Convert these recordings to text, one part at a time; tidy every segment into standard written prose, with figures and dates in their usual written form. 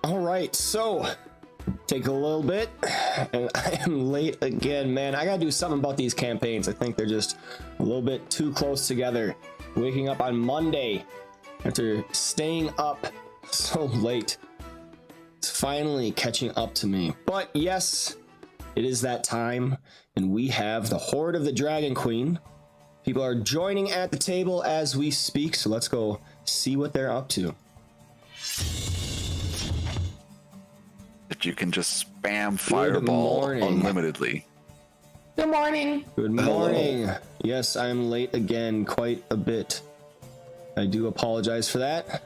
All right, so take a little bit, and I am late again, man. I gotta do something about these campaigns. I think they're just a little bit too close together. Waking up on Monday after staying up so late. It's finally catching up to me. But yes, it is that time, and we have the Hoard of the Dragon Queen. People are joining at the table as we speak, so let's go see what they're up to. If you can just spam Fireball unlimitedly. Good morning. Good morning. Yes, I'm late again quite a bit. I do apologize for that.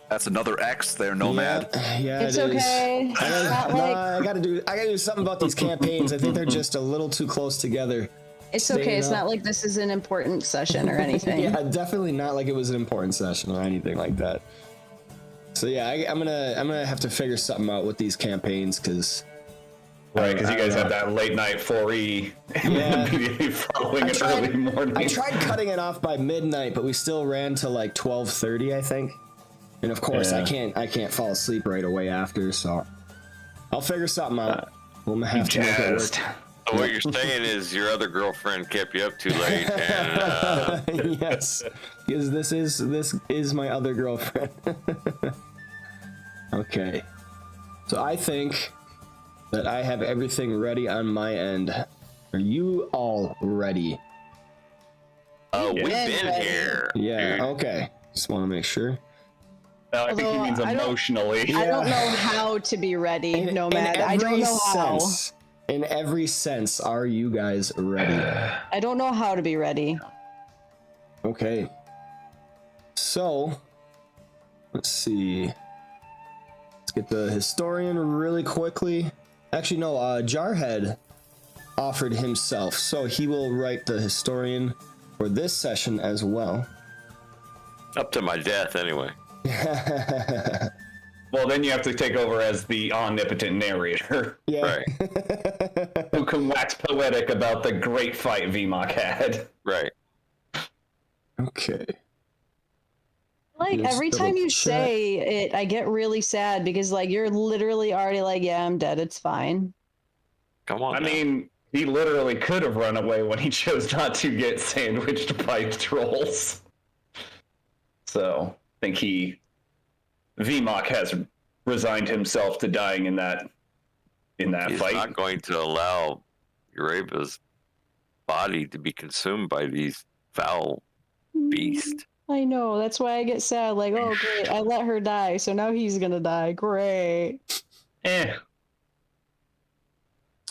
That's another X there, Nomad. Yeah, It's it is. okay. I gotta do something about these campaigns. I think they're just a little too close together. It's okay. It's not like this is an important session or anything. Yeah, definitely not like it was an important session or anything like that. So yeah, I'm gonna have to figure something out with these campaigns because. Right, because you guys have that late night 4E and then immediately following an early morning. I tried cutting it off by midnight, but we still ran to like 12:30, I think. And of course, I can't fall asleep right away after, so I'll figure something out. We'll have to make it work. So what you're saying is your other girlfriend kept you up too late, and Yes, because this is my other girlfriend. Okay, so I think that I have everything ready on my end. Are you all ready? we've been here. Yeah. Dude. Okay. Just want to make sure. I think he means emotionally. I don't know how to be ready, Nomad. I don't know how. In every sense, are you guys ready? I don't know how to be ready. Okay. So, let's see. Let's get the historian really quickly. Actually, no, Jarhead offered himself, so he will write the historian for this session as well. Up to my death, anyway. Well, then you have to take over as the omnipotent narrator. Yeah. Right. Who can wax poetic about the great fight VMOC had. Right. Okay. Like Just every time you double-check. say it, I get really sad because like you're literally already like, yeah, I'm dead. It's fine. Come on. I now. mean, he literally could have run away when he chose not to get sandwiched by trolls. So, I think VMOC has resigned himself to dying in that he's fight. not going to allow Uraba's body to be consumed by these foul beasts. I know. That's why I get sad. Like, oh, great. I let her die. So now he's going to die. Great.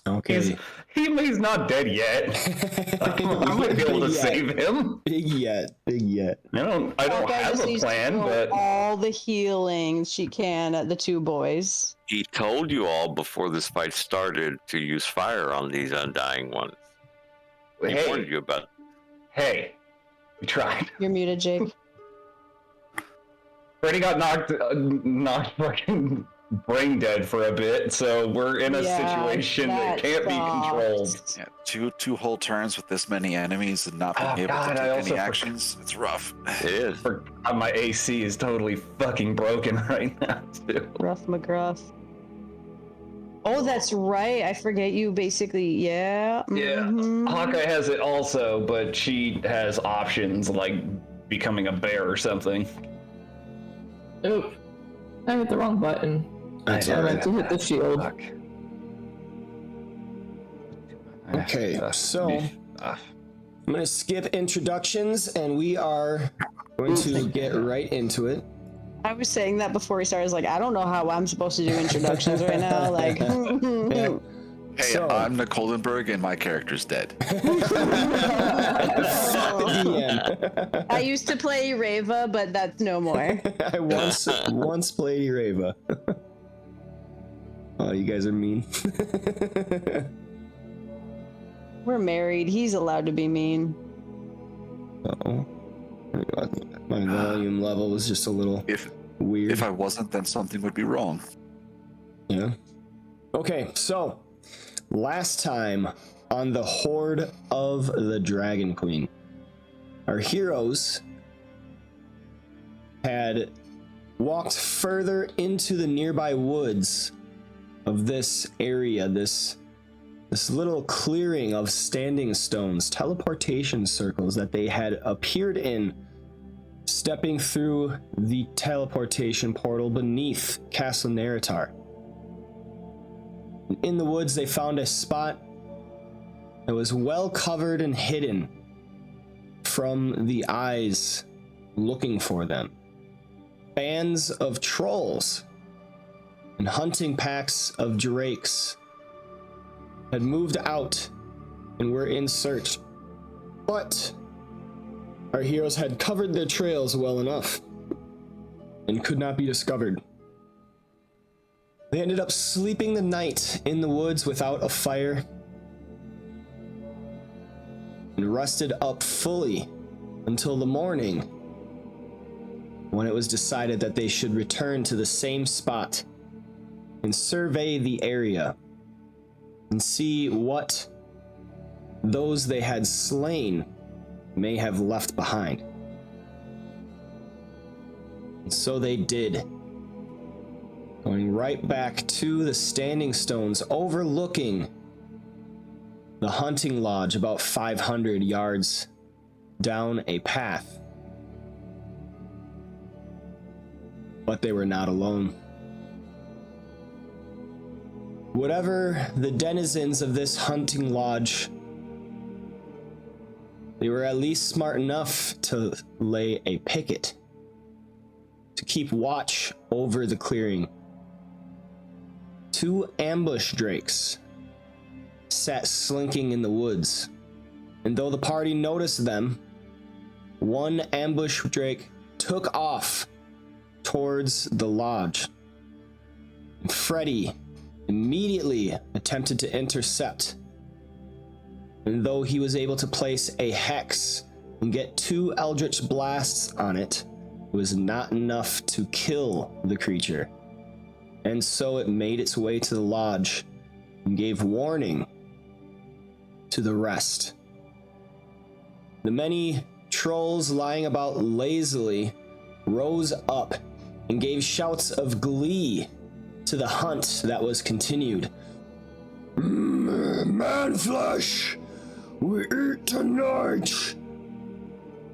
Okay. He's not dead yet. I might be able to save him. Big yet. I don't Hawkeye have just a needs to plan, throw but all the healing she can at the two boys. He told you all before this fight started to use fire on these undying ones. He warned you about. Hey, we tried. You're muted, Jake. Freddy got knocked fucking brain dead for a bit, so we're in a situation that can't be controlled. Yeah, two whole turns with this many enemies and not being able to take any actions. It's rough. It is. My AC is totally fucking broken right now, too. Rough McGruff. Oh, that's right. I forget you basically. Yeah. Yeah. Hawkeye has it also, but she has options like becoming a bear or something. Oop. I hit the wrong button. I meant to hit the shield. Okay, so I'm going to skip introductions and we are going to get right into it. I was saying that before we started. I was like, I don't know how I'm supposed to do introductions right now. Like, Yeah. Hey, So- I'm Nicolenberg and my character's dead. Yeah. I used to play Reva, but that's no more. I once played Ireva. Oh, you guys are mean. We're married. He's allowed to be mean. Uh-oh. My volume level was just a little weird. If I wasn't, then something would be wrong. Yeah. Okay, so last time on the Hoard of the Dragon Queen, our heroes had walked further into the nearby woods of this area, this little clearing of standing stones, teleportation circles that they had appeared in, stepping through the teleportation portal beneath Castle Neritar. In the woods, they found a spot that was well covered and hidden from the eyes looking for them. Bands of trolls and hunting packs of drakes had moved out and were in search, but our heroes had covered their trails well enough and could not be discovered. They ended up sleeping the night in the woods without a fire and rested up fully until the morning, when it was decided that they should return to the same spot and survey the area and see what those they had slain may have left behind. And so they did, going right back to the standing stones overlooking the hunting lodge about 500 yards down a path. But they were not alone. Whatever the denizens of this hunting lodge, they were at least smart enough to lay a picket to keep watch over the clearing. 2 ambush drakes sat slinking in the woods, and though the party noticed them, one ambush drake took off towards the lodge. Freddy immediately attempted to intercept, and though he was able to place a hex and get 2 eldritch blasts on it, it was not enough to kill the creature, and so it made its way to the lodge and gave warning to the rest. The many trolls lying about lazily rose up and gave shouts of glee to the hunt that was continued. Man flesh, we eat tonight.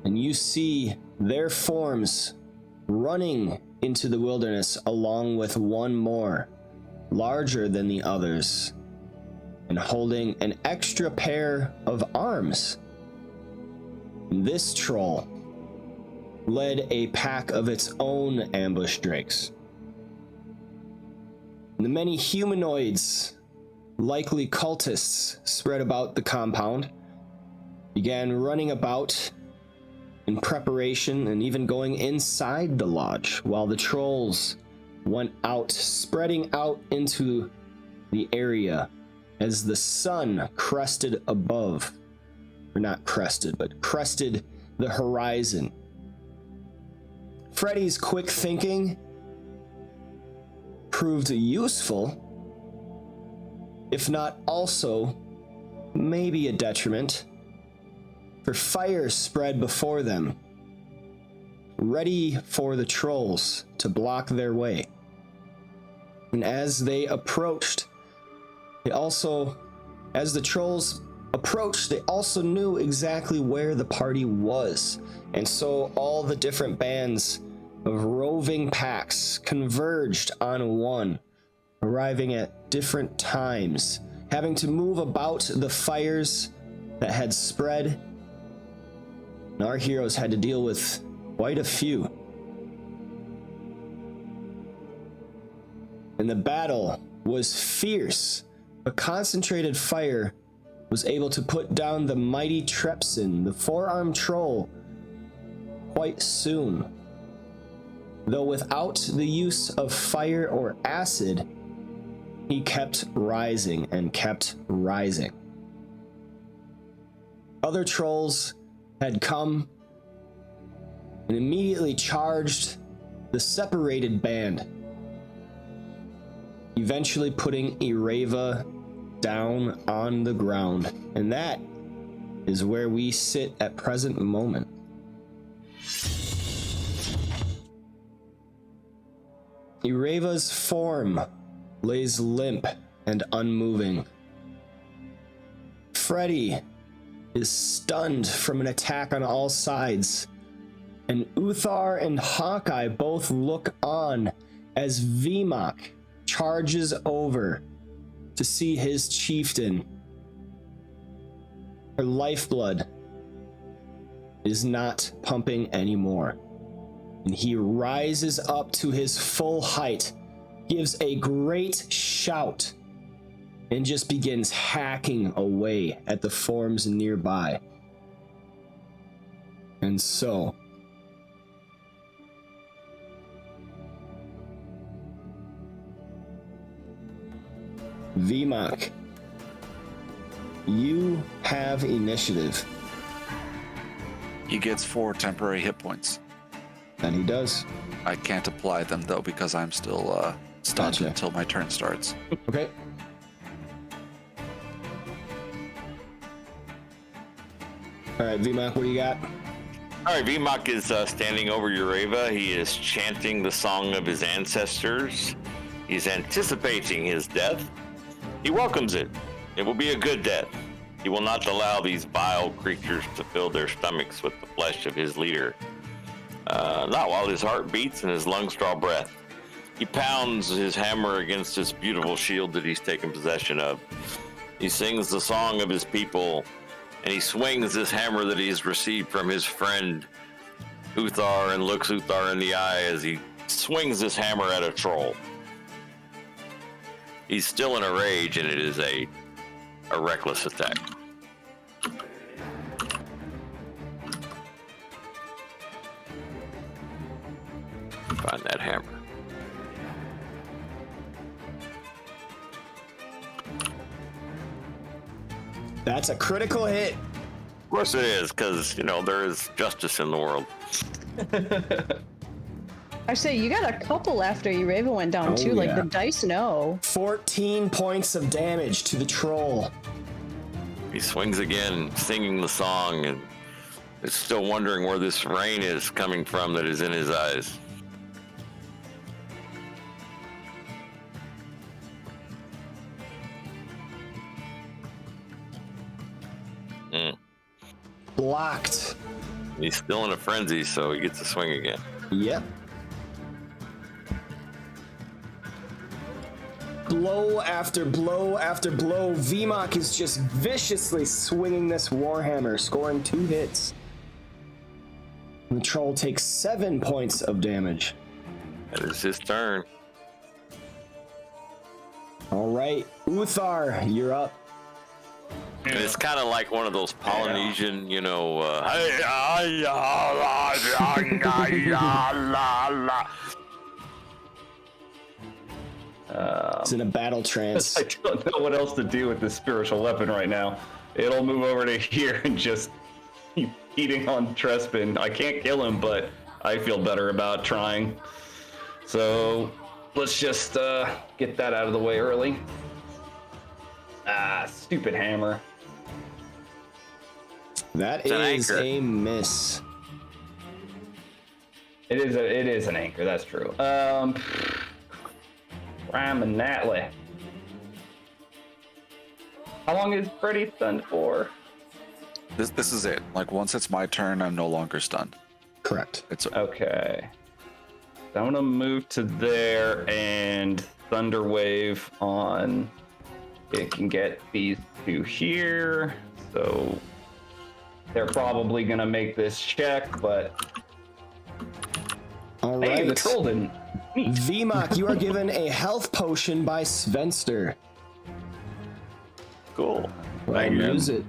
And you see their forms running into the wilderness along with one more, larger than the others, and holding an extra pair of arms. This troll led a pack of its own ambush drakes. The many humanoids, likely cultists, spread about the compound, began running about in preparation and even going inside the lodge, while the trolls went out, spreading out into the area as the sun crested above, or not crested, but crested the horizon. Freddy's quick thinking proved useful, if not also maybe a detriment, for fire spread before them, ready for the trolls to block their way. And as they approached, as the trolls approached, they also knew exactly where the party was. And so all the different bands of roving packs converged on one, arriving at different times, having to move about the fires that had spread. And our heroes had to deal with quite a few. And the battle was fierce, but concentrated fire was able to put down the mighty Trepsin, the 4-armed troll, quite soon. Though without the use of fire or acid, he kept rising and kept rising. Other trolls had come and immediately charged the separated band, eventually putting Ireva down on the ground. And that is where we sit at present moment. Ireva's form lays limp and unmoving. Freddy is stunned from an attack on all sides, and Uthar and Hawkeye both look on as Vmok charges over to see his chieftain. Her lifeblood is not pumping anymore, and he rises up to his full height, gives a great shout, and just begins hacking away at the forms nearby. And so, Vmok, you have initiative. He gets 4 temporary hit points. And he does. I can't apply them though because I'm still stunned Gotcha. until my turn starts. Okay. All right, Vmok, what do you got? All right, Vmok is standing over Ureva. He is chanting the song of his ancestors. He's anticipating his death. He welcomes it. It will be a good death. He will not allow these vile creatures to fill their stomachs with the flesh of his leader. Not while his heart beats and his lungs draw breath. He pounds his hammer against this beautiful shield that he's taken possession of. He sings the song of his people, and he swings this hammer that he's received from his friend Uthar and looks Uthar in the eye as he swings this hammer at a troll. He's still in a rage, and it is a reckless attack. Find that hammer. That's a critical hit. Of course it is, because, there is justice in the world. I say you got a couple after Ureva went down too. Like the dice know. 14 points of damage to the troll. He swings again, singing the song, and is still wondering where this rain is coming from that is in his eyes. Blocked. He's still in a frenzy, so he gets to swing again. Yep. Blow after blow after blow. Vmok is just viciously swinging this warhammer, scoring 2 hits. And the troll takes 7 points of damage. That is his turn. All right, Uthar, you're up. And it's kind of like one of those Polynesian, It's in a battle trance. I don't know what else to do with this spiritual weapon right now. It'll move over to here and just keep eating on Trespin. I can't kill him, but I feel better about trying. So let's just get that out of the way early. Stupid hammer. That It's an is anchor. a miss. It is an anchor, that's true. Ramanatli. How long is Freddy stunned for? This is it. Like once it's my turn, I'm no longer stunned. Correct. It's Okay. So I'm gonna move to there and Thunder Wave on. It can get these 2 here, so they're probably gonna make this check, but All hey, the right. troll didn't. Vmok, you are given a health potion by Svenster. Cool. Well, Thank you. use it.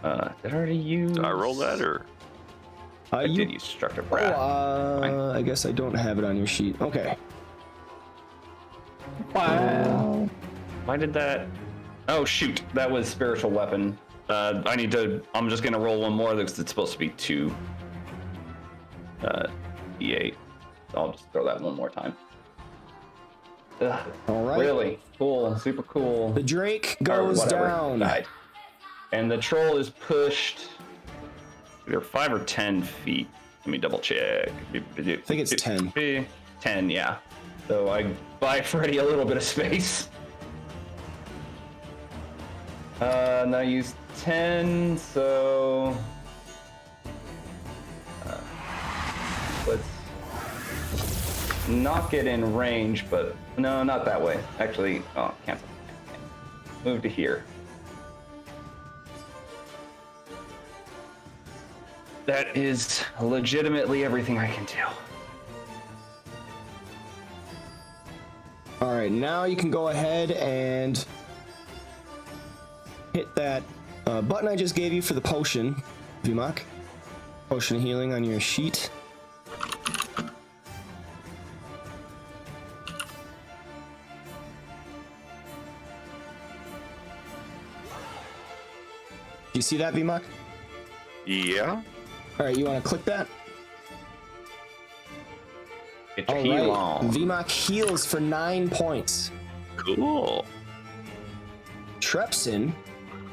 Did I already use? Do I roll that, or? I You did use Destructive Wrath. I guess I don't have it on your sheet. Okay. Wow. Why did that? Oh shoot, that was Spiritual Weapon. I'm just gonna roll one more because it's supposed to be 2. D8. So I'll just throw that one more time. Ugh, All right. really cool, super cool. The Drake Or goes whatever, down. died. And the troll is pushed either 5 or 10 feet. Let me double check. I think it's 10. 10, yeah. So I buy Freddy a little bit of space. And I use 10, so let's not get in range, but no, not that way. Actually, oh, cancel. Move to here. That is legitimately everything I can do. All right, now you can go ahead and hit that button I just gave you for the potion, VMOC. Potion healing on your sheet. Do you see that, VMOC? Yeah. All right, you want to click that? Get All your heal right, on. VMOC heals for 9 points. Cool. Trepson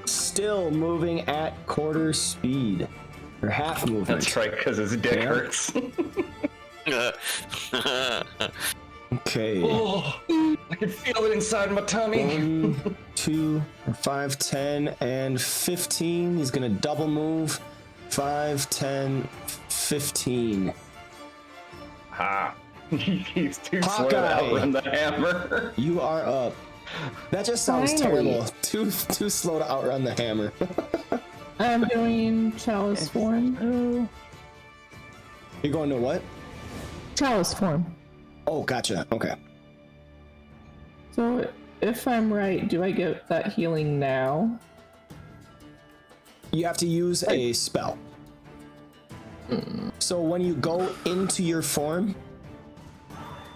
still moving at quarter speed, or half movement. That's right, because his dick Yeah. hurts. Okay. Oh, I can feel it inside my tummy. 1, 2, 5, 10, and 15. He's gonna double move. 5, 10, 15. Ha. He's too slow to Hawkeye. outrun the hammer. You are up. That just sounds Finally. terrible. Too slow to outrun the hammer. I'm doing chalice form. You're going to what? Chalice form. Oh, gotcha. Okay. So if I'm right, do I get that healing now? You have to use a spell. So when you go into your form,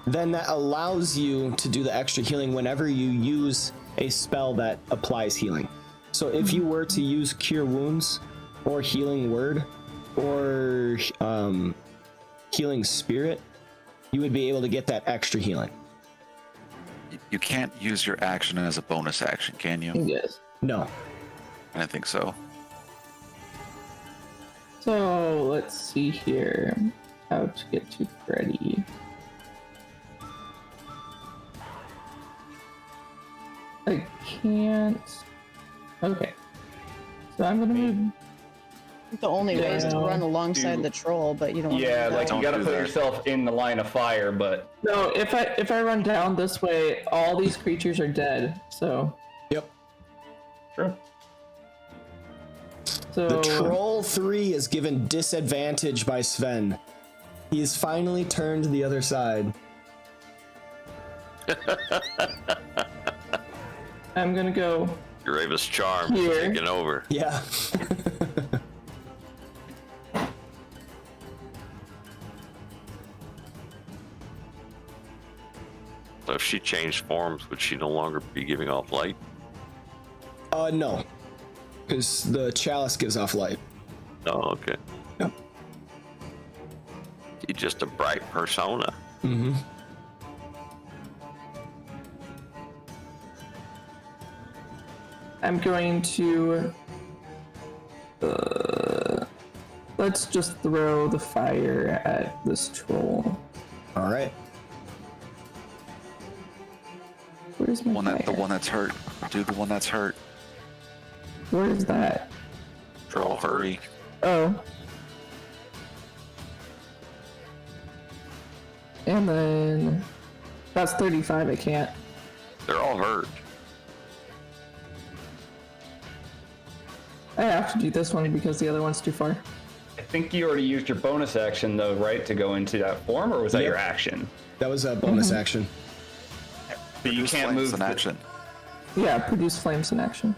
then that allows you to do the extra healing whenever you use a spell that applies healing. So if you were to use Cure Wounds or Healing Word or Healing Spirit, you would be able to get that extra healing. You can't use your action as a bonus action, can you? Yes. No. I don't think so. So let's see here. How to get to Freddy. I can't. Okay. So I'm gonna move. The only way is to Yeah. run alongside the troll, but you don't want Yeah, to like you Don't gotta do put that. yourself in the line of fire, but No, if I run down this way, all these creatures are dead. So Yep. true. so The Troll 3 is given disadvantage by Sven. He's finally turned to the other side. I'm gonna go. Raven's charm Here. taking over. Yeah. So if she changed forms, would she no longer be giving off light? No. Because the chalice gives off light. Oh, okay. Yep. She's just a bright persona. Mm-hmm. I'm going to. Let's just throw the fire at this troll. All right. Where's my fire? The one that's hurt. Dude, the one that's hurt. Where's that? Troll, hurry. Oh. And then that's 35. I can't. They're all hurt. I have to do this one because the other one's too far. I think you already used your bonus action though, right, to go into that form, or was that Yep. your action? That was a bonus action. But you Use can't flames move in the- action. Yeah, produce flames in action.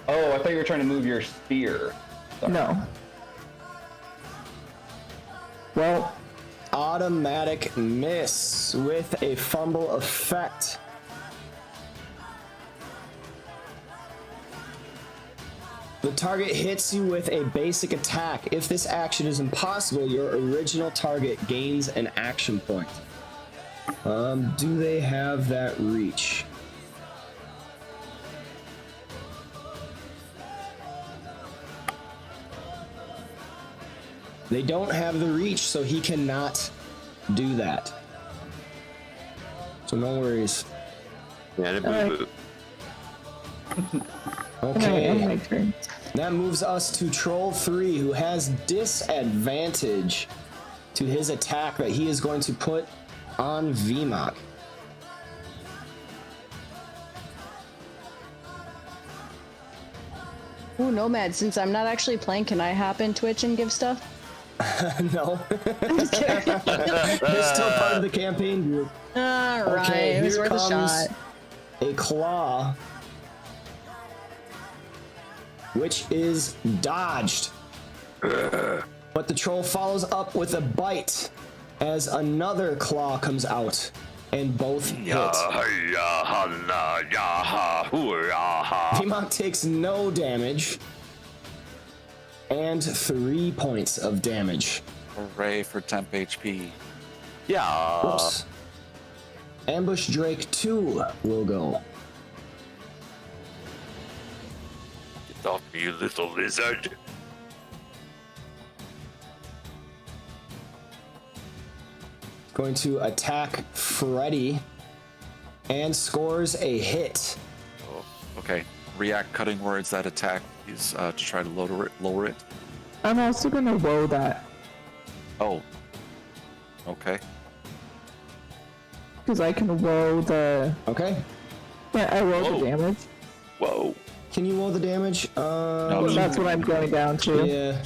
Oh, I thought you were trying to move your spear. No. Well, Automatic miss with a fumble effect. The target hits you with a basic attack. If this action is impossible, your original target gains an action point. Do they have that reach? They don't have the reach, so he cannot do that. So no worries. Yeah, boo-boo. Okay. my turn. That moves us to Troll 3, who has disadvantage to his attack that he is going to put on VMOC. Ooh, Nomad, since I'm not actually playing, can I hop in Twitch and give stuff? No. I'm just kidding. They're still part of the campaign group. Alright, Okay, it was here worth a comes shot. a claw, which is dodged. But the troll follows up with a bite as another claw comes out, and both hit. VMOC takes no damage and 3 points of damage. Hooray for temp HP. Yeah. Whoops. Ambush Drake 2 will go. Get off me, you little lizard. Going to attack Freddy and scores a hit. Oh, okay. React cutting words that attack is to try to lower it. I'm also gonna woe that Oh. Okay. because I can woe the. Okay. Yeah, I woe Whoa. the damage. Whoa. Can you roll the damage? That's what I'm going down to. Yeah.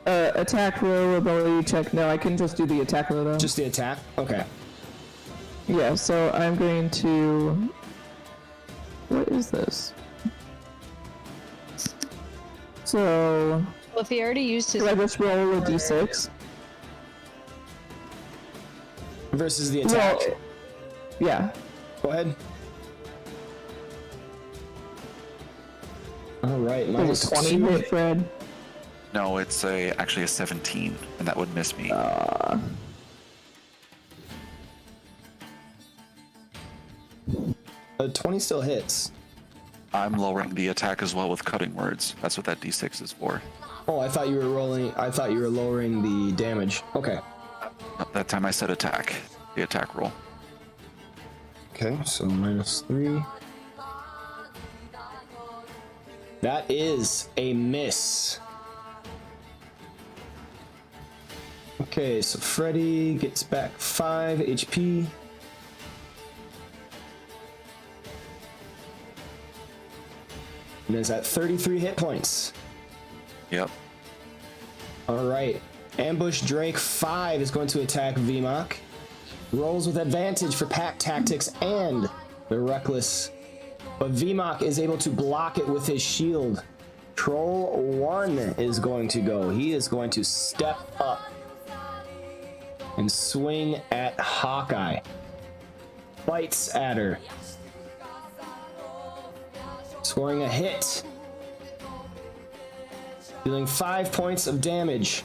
Attack roll, ability check. No, I can just do the attack roll though. Just the attack? Okay. Yeah, so I'm going to. What is this? So. Well, if he already used his. Do I just roll a d6? Versus the attack. Well, yeah. Go ahead. Alright, Is minus it 20 2. hit, Fred? No, it's actually a 17, and that would miss me. 20 still hits. I'm lowering the attack as well with cutting words. That's what that D6 is for. Oh, I thought you were rolling. I thought you were lowering the damage. Okay. That time I said attack. The attack roll. Okay, so minus 3. That is a miss. Okay, so Freddy gets back 5 HP. And is at 33 hit points. Yep. Alright. Ambush Drake 5 is going to attack VMOC. Rolls with advantage for pack tactics and the reckless. But VMOC is able to block it with his shield. Troll 1 is going to go. He is going to step up and swing at Hawkeye. Bites at her. Scoring a hit. Dealing 5 points of damage.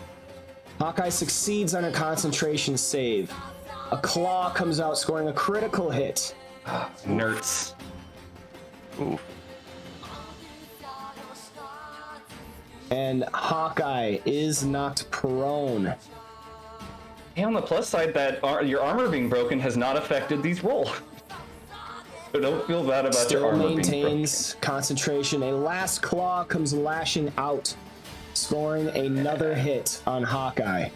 Hawkeye succeeds on a concentration save. A claw comes out, scoring a critical hit. Nerds. Ooh. And Hawkeye is knocked prone. Hey, on the plus side, that your armor being broken has not affected these rolls. So don't feel bad about your Still armor being maintains concentration. A last claw comes lashing out, scoring another hit on Hawkeye.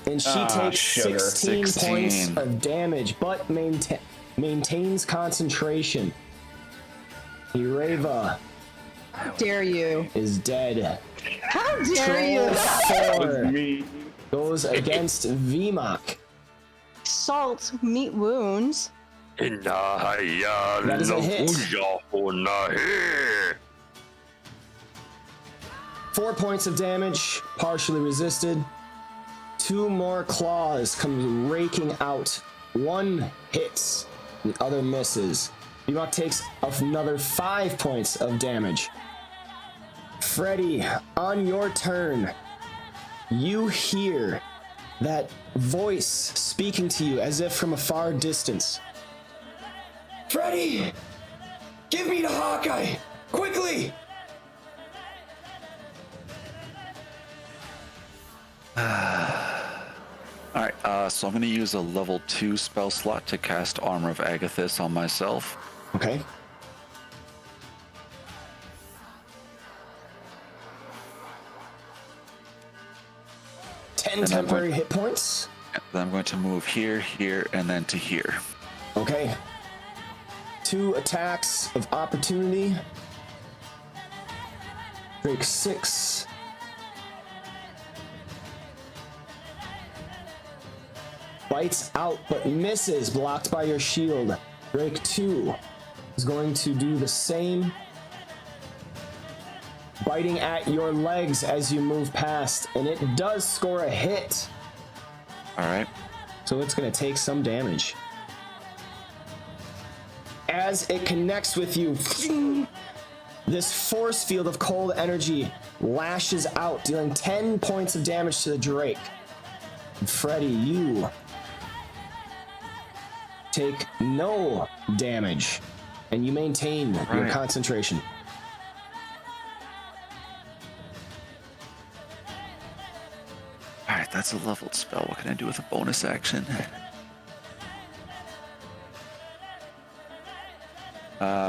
And she takes sugar. 16 points 16. of damage, but maintains concentration. Ireva Dare you? is dead. How dare you? Troll 4 me. goes against VMOC. Salt meat wounds. That is a hit. 4 points of damage, partially resisted. 2 more claws come raking out. 1 hits, the other misses. VMOC takes another 5 points of damage. Freddy, on your turn, you hear that voice speaking to you as if from a far distance. Freddy! Give me the Hawkeye! Quickly! All right, so I'm going to use a level 2 spell slot to cast Armor of Agathis on myself. Okay. Ten temporary hit points. Then I'm going to move here, here, and then to here. Okay. 2 attacks of opportunity. Drake 6. Bites out but misses, blocked by your shield. Drake 2 is going to do the same, biting at your legs as you move past, and it does score a hit. All right. So it's going to take some damage. As it connects with you, this force field of cold energy lashes out, dealing 10 points of damage to the Drake. And Freddy, you take no damage, and you maintain your concentration. All right, that's a leveled spell. What can I do with a bonus action?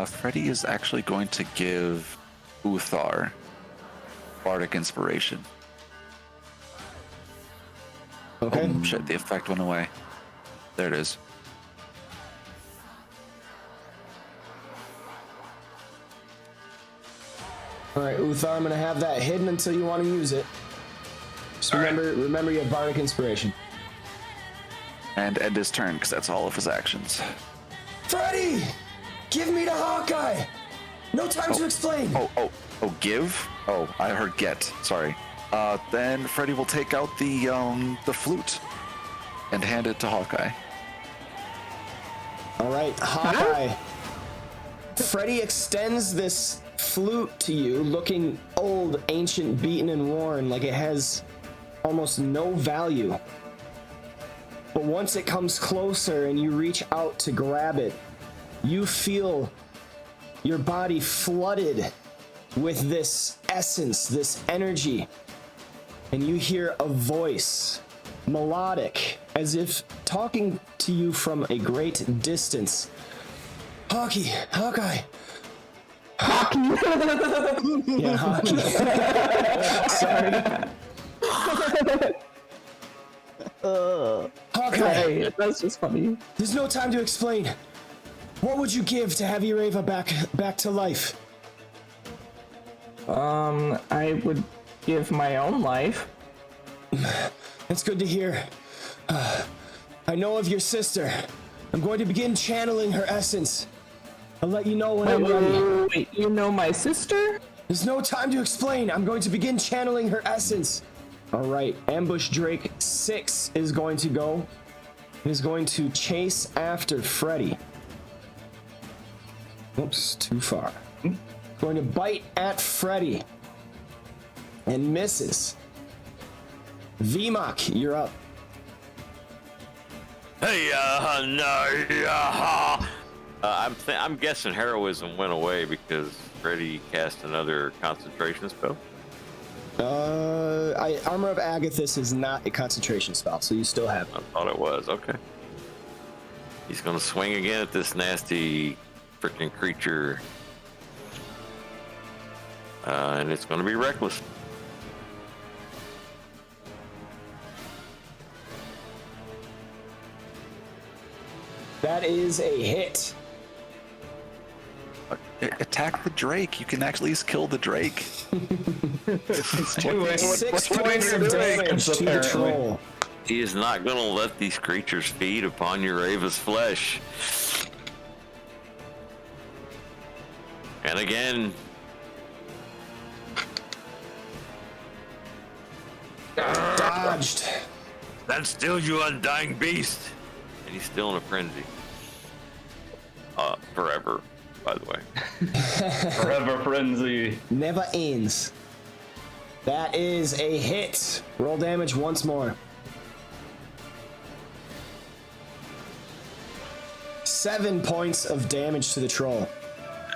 Freddy is actually going to give Uthar Bardic Inspiration. Okay. Oh, shit, the effect went away. There it is. All right, Uthar, I'm gonna have that hidden until you want to use it. Just remember you have Bardic Inspiration. And end his turn, because that's all of his actions. Freddy! Give me the Hawkeye! No time to explain! Oh, give? Oh, I heard get. Sorry. Then Freddy will take out the flute and hand it to Hawkeye. All right, Hawkeye. Freddy extends this flute to you, looking old, ancient, beaten, and worn, like it has almost no value. But once it comes closer and you reach out to grab it, you feel your body flooded with this essence, this energy, and you hear a voice, melodic, as if talking to you from a great distance. Hawkeye. Yeah, hockey. Sorry. Hawkeye, Right, that's just funny. there's no time to explain. What would you give to have Ireva back to life? I would give my own life. That's good to hear. I know of your sister. I'm going to begin channeling her essence. I'll let you know when I'm ready. Wait, you know my sister? There's no time to explain. I'm going to begin channeling her essence. All right, Ambush Drake 6 is going to go. It is going to chase after Freddy. Oops, too far. Going to bite at Freddy. And misses. VMOC, you're up. Hey, I'm guessing heroism went away because Freddy cast another concentration spell. Armor of Agathis is not a concentration spell, so you still have it. I thought it was. Okay. He's gonna swing again at this nasty freaking creature, and it's gonna be reckless. That is a hit. Attack the Drake. You can actually kill the Drake. Do it. 6 What points you're of doing, damage to the apparently. troll. He is not gonna let these creatures feed upon Ureva's flesh. And again. Dodged. Stand still, you undying beast! And he's still in a frenzy. Forever, by the way. Forever frenzy. Never ends. That is a hit. Roll damage once more. 7 points of damage to the troll.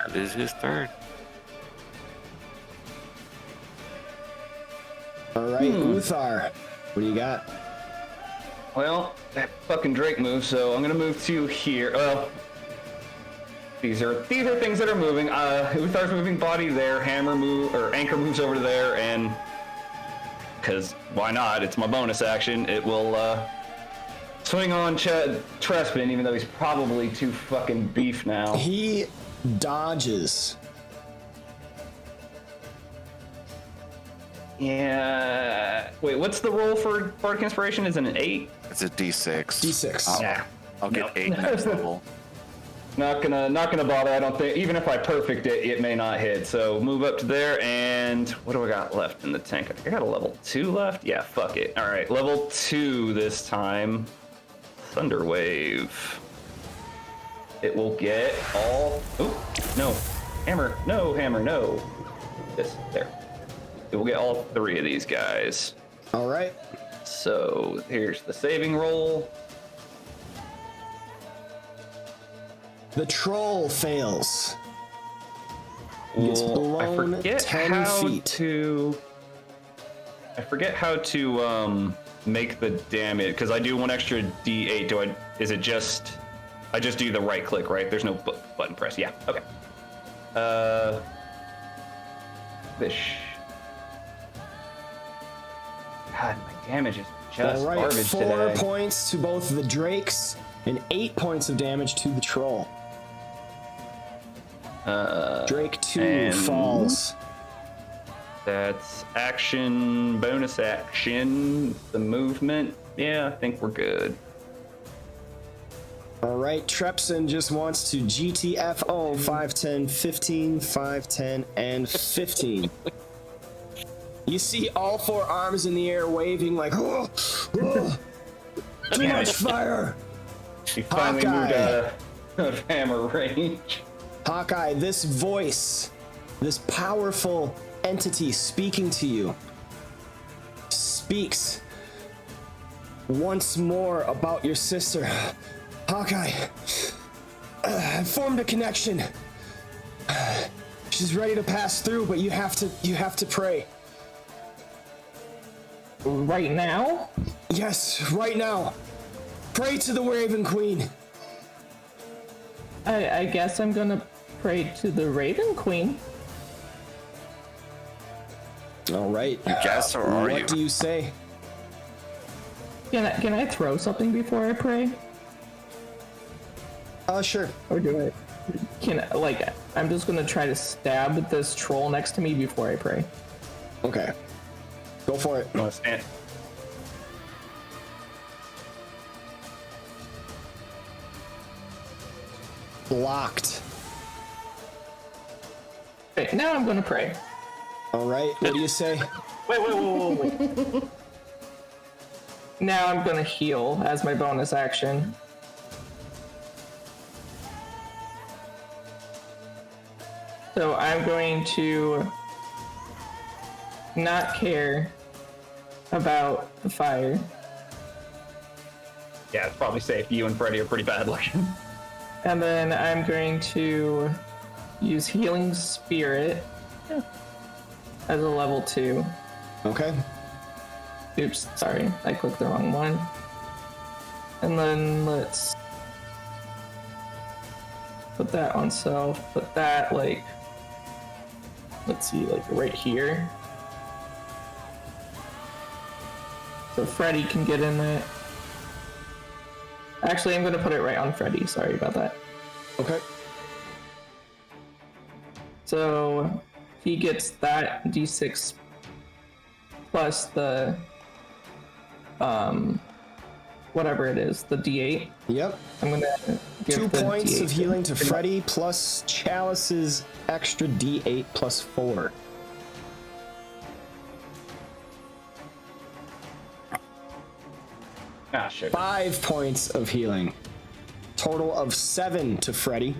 That is his turn. All right, Uthar, what do you got? Well, that fucking Drake moves, so I'm gonna move to here. Well, these are things that are moving. Uthar's moving body there. Anchor moves over to there, and because why not? It's my bonus action. It will swing on Trespin, even though he's probably too fucking beef now. He dodges. Yeah. Wait, what's the roll for Bardic Inspiration? Is it an 8? It's a D6. D6. Yeah. I'll get 8 next level. Not gonna bother. I don't think, even if I perfect it, it may not hit. So move up to there, and what do I got left in the tank? I think I got a level 2 left. Yeah, fuck it. All right, level 2 this time. Thunder Wave. It will get all. Oh no, hammer. No hammer. No. This there. It will get all 3 of these guys. All right. So here's the saving roll. The troll fails. Gets Well, I blown forget 10 how feet. to. I forget how to make the damage because I do one extra D8. Is it just? I just do the right click, right? There's no button press. Yeah. Okay. Fish. God, my damage is just All right, garbage 4 today. points to both the drakes and 8 points of damage to the troll. Drake 2 and- falls. That's action, bonus action, the movement. Yeah, I think we're good. All right, Trepson just wants to GTFO 5, 10, 15, 5, 10, and 15. You see all 4 arms in the air waving like, oh, too much fire. He finally Hawkeye. moved out of hammer range. Hawkeye, this voice, this powerful entity speaking to you, speaks once more about your sister. Hawkeye, I formed a connection. She's ready to pass through, but you have to pray. Right now? Yes, right now. Pray to the Raven Queen. I guess I'm gonna pray to the Raven Queen. All right. Guess or are you? What do you say? Can I throw something before I pray? Sure. Or do I? I'm just gonna try to stab this troll next to me before I pray. Okay. Go for it. You want to stand? Blocked. Okay, now I'm gonna pray. All right. What do you say? Wait. Now I'm gonna heal as my bonus action. So I'm going to not care about the fire. Yeah, it's probably safe. You and Freddy are pretty bad looking. And then I'm going to use Healing Spirit as a level 2. Okay. Oops, sorry, I clicked the wrong one. And then let's put that on self, put that let's see, right here. So Freddy can get in it. Actually, I'm gonna put it right on Freddy, sorry about that. Okay. So he gets that D6 plus the whatever it is, the D8. Yep. I'm gonna give 2 the points D8 of healing to Freddy plus Chalice's extra D8 plus 4. Ah, shit. 5 points of healing. Total of 7 to Freddy.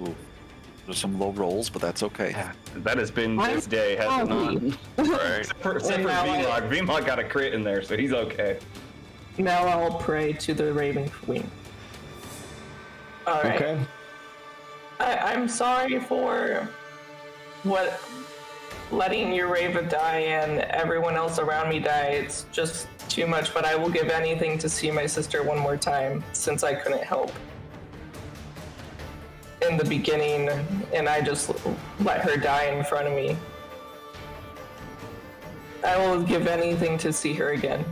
There's some low rolls, but that's okay. That has been this day, has it not? Right. Except for And now VMOG. VMOG got a crit in there, so he's okay. Now I'll pray to the Raven Queen. Alright. Okay. I'm sorry for what letting Ureva die and everyone else around me die, it's just too much, but I will give anything to see my sister one more time, since I couldn't help in the beginning, and I just let her die in front of me. I will give anything to see her again.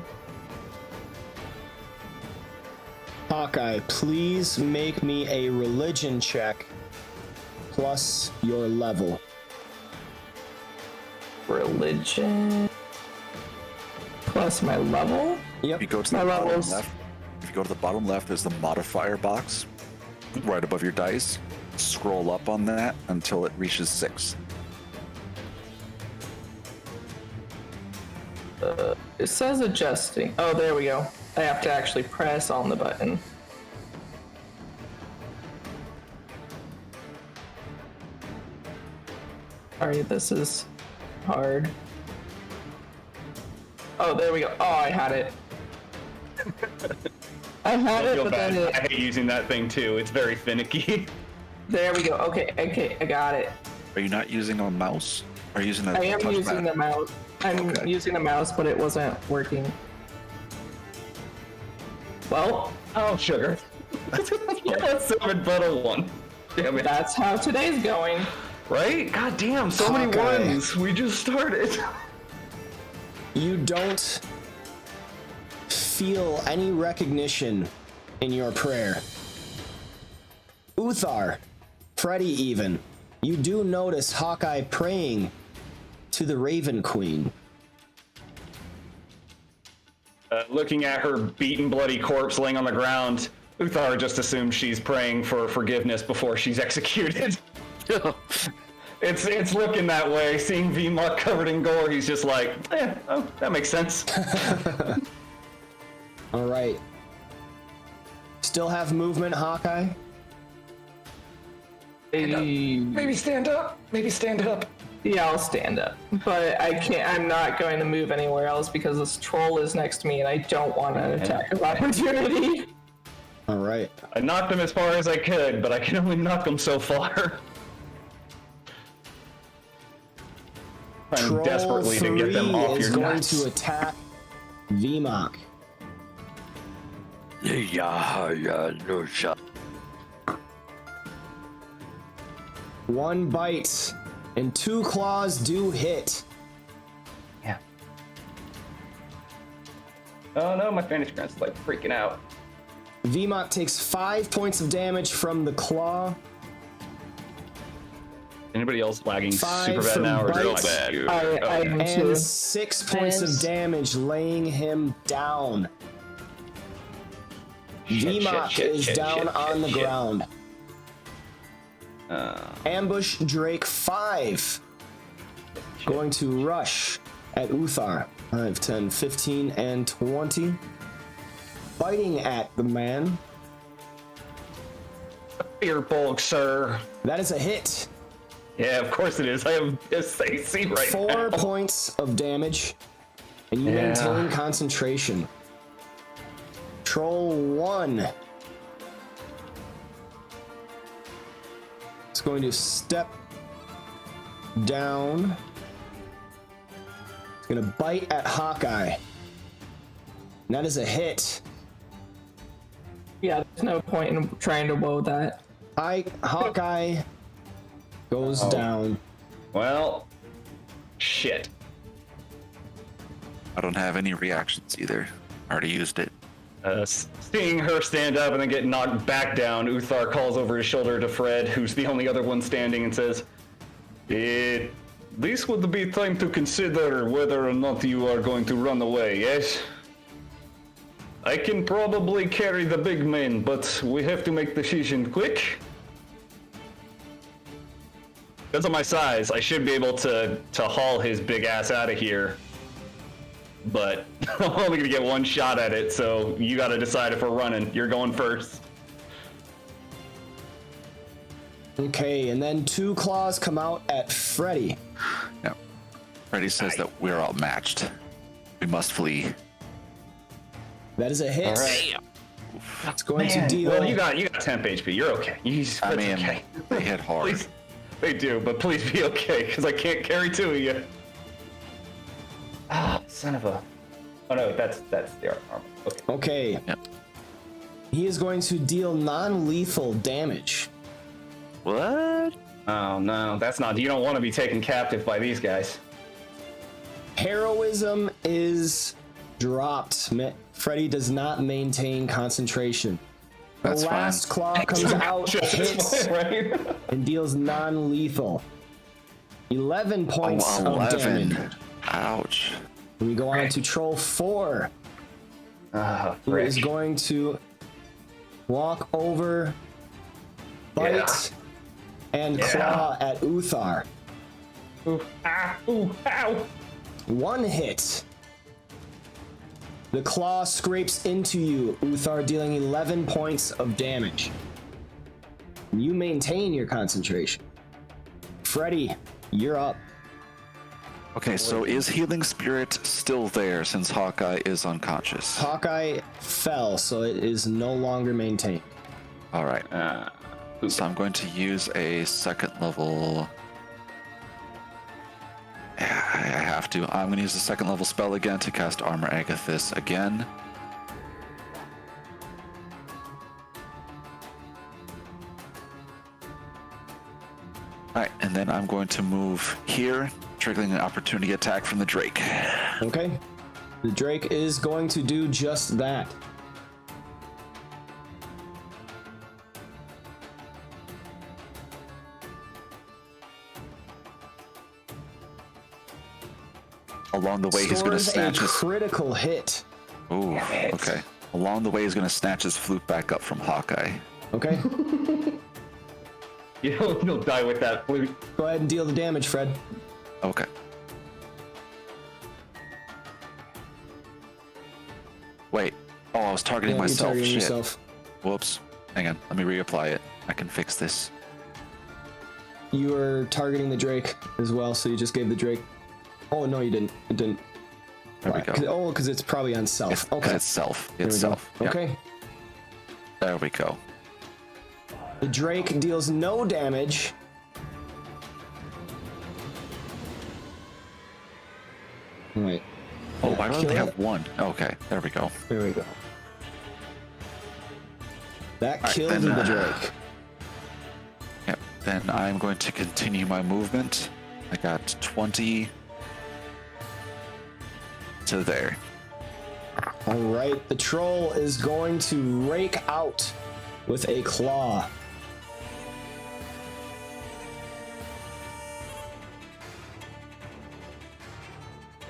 Hawkeye, please make me a religion check plus your level. Religion plus my level? Yep. If you go to the My bottom levels. left, if you go to the bottom left, there's the modifier box right above your dice. Scroll up on that until it reaches 6. It says adjusting. Oh, there we go. I have to actually press on the button. Sorry, this is hard. Oh, there we go. Oh, I had it. I had I it, feel but bad. then I hate using that thing too. It's very finicky. there we go. Okay, I got it. Are you not using a mouse? Or using a I am touchpad? using the mouse. I'm Okay. using a mouse, but it wasn't working. Well, Oh, sugar. Yeah, 7 but a 1. Damn it. that's how today's going. Right? God damn, so many Hawkeye. ones. We just started. You don't feel any recognition in your prayer. Uthar, Freddy even, you do notice Hawkeye praying to the Raven Queen. Looking at her beaten, bloody corpse laying on the ground, Uthar just assumes she's praying for forgiveness before she's executed. It's looking that way. Seeing VMUK covered in gore, he's just like, oh, that makes sense. All right. Still have movement, Hawkeye? Maybe stand up. Maybe stand up. Yeah, I'll stand up. But I can't. I'm not going to move anywhere else because this troll is next to me and I don't want an attack of opportunity. All right. I knocked him as far as I could, but I can only knock him so far. Trying Troll desperately 3 to get them off is your going nuts. to attack VMOC. Yeah, no shot. One bite and 2 claws do hit. Oh no, my Spanish grant's like freaking out. VMOC takes 5 points of damage from the claw. Anybody else lagging 5 super bad from now, or is it Real bites. like bad. I am And too. 6 points of damage, laying him down. VMOC is down on the ground. Ambush Drake 5. Going to rush at Uthar. 5, 10, 15, and 20. Biting at the man. Fear bulk, sir? That is a hit. Yeah, of course it is. I have SAC right 4 now. points of damage. And you Yeah. maintain concentration. Troll 1. It's going to step down. It's going to bite at Hawkeye. And that is a hit. Yeah, there's no point in trying to woe that. Hawkeye goes down. Well, shit. I don't have any reactions either. I already used it. Seeing her stand up and then get knocked back down, Uthar calls over his shoulder to Fred, who's the only other one standing, and says, this would be time to consider whether or not you are going to run away, yes? I can probably carry the big man, but we have to make the decision quick. Because of my size, I should be able to haul his big ass out of here. But I'm only gonna get one shot at it, so you gotta decide if we're running. You're going first. Okay, and then 2 claws come out at Freddy. No. Freddy says that we're outmatched. We must flee. That is a hit. All right. It's going to deal. Well, you got temp HP. You're okay. I mean, okay. they hit hard. They do, but please be okay, because I can't carry two of you. Ah, son of a... Oh no, that's the armor. Okay. Okay. Yep. He is going to deal non-lethal damage. What? Oh no, that's not... You don't want to be taken captive by these guys. Heroism is dropped. Freddy does not maintain concentration. That's the last claw comes out, hits, Right? and deals non-lethal. 11 points of 11. damage. Ouch. We go on to Troll 4, Ah, who is going to walk over, bite, and claw at Uthar. Ooh, ah, ooh, ow! One hit. The claw scrapes into you, Uthar, dealing 11 points of damage. You maintain your concentration. Freddy, you're up. Okay, so is Healing Spirit still there since Hawkeye is unconscious? Hawkeye fell, so it is no longer maintained. All right. So I'm going to use a second level. Yeah, I have to. I'm going to use a second level spell again to cast Armor Agathis again. Alright, and then I'm going to move here, triggering an opportunity attack from the Drake. Okay. The Drake is going to do just that. Along the way, he's going to Scores snatch a his... critical hit. Ooh, okay. Along the way, he's going to snatch his flute back up from Hawkeye. Okay. You'll die with that flute. Go ahead and deal the damage, Fred. Okay. Wait. Oh, I was targeting Yeah, you're myself. targeting Shit. yourself. Whoops. Hang on. Let me reapply it. I can fix this. You were targeting the Drake as well, so you just gave the Drake. Oh, no, you didn't. It didn't. There we go. Oh, because it's probably on self. Because Okay. it's self. There It's we go. self. Yeah. Okay. There we go. The Drake deals no damage. Wait. Oh, Did I why do kill they it? have one? Okay. There we go. There we go. That right, killed then, the Drake. Yep. Then I'm going to continue my movement. I got 20 to there. All right, the troll is going to rake out with a claw.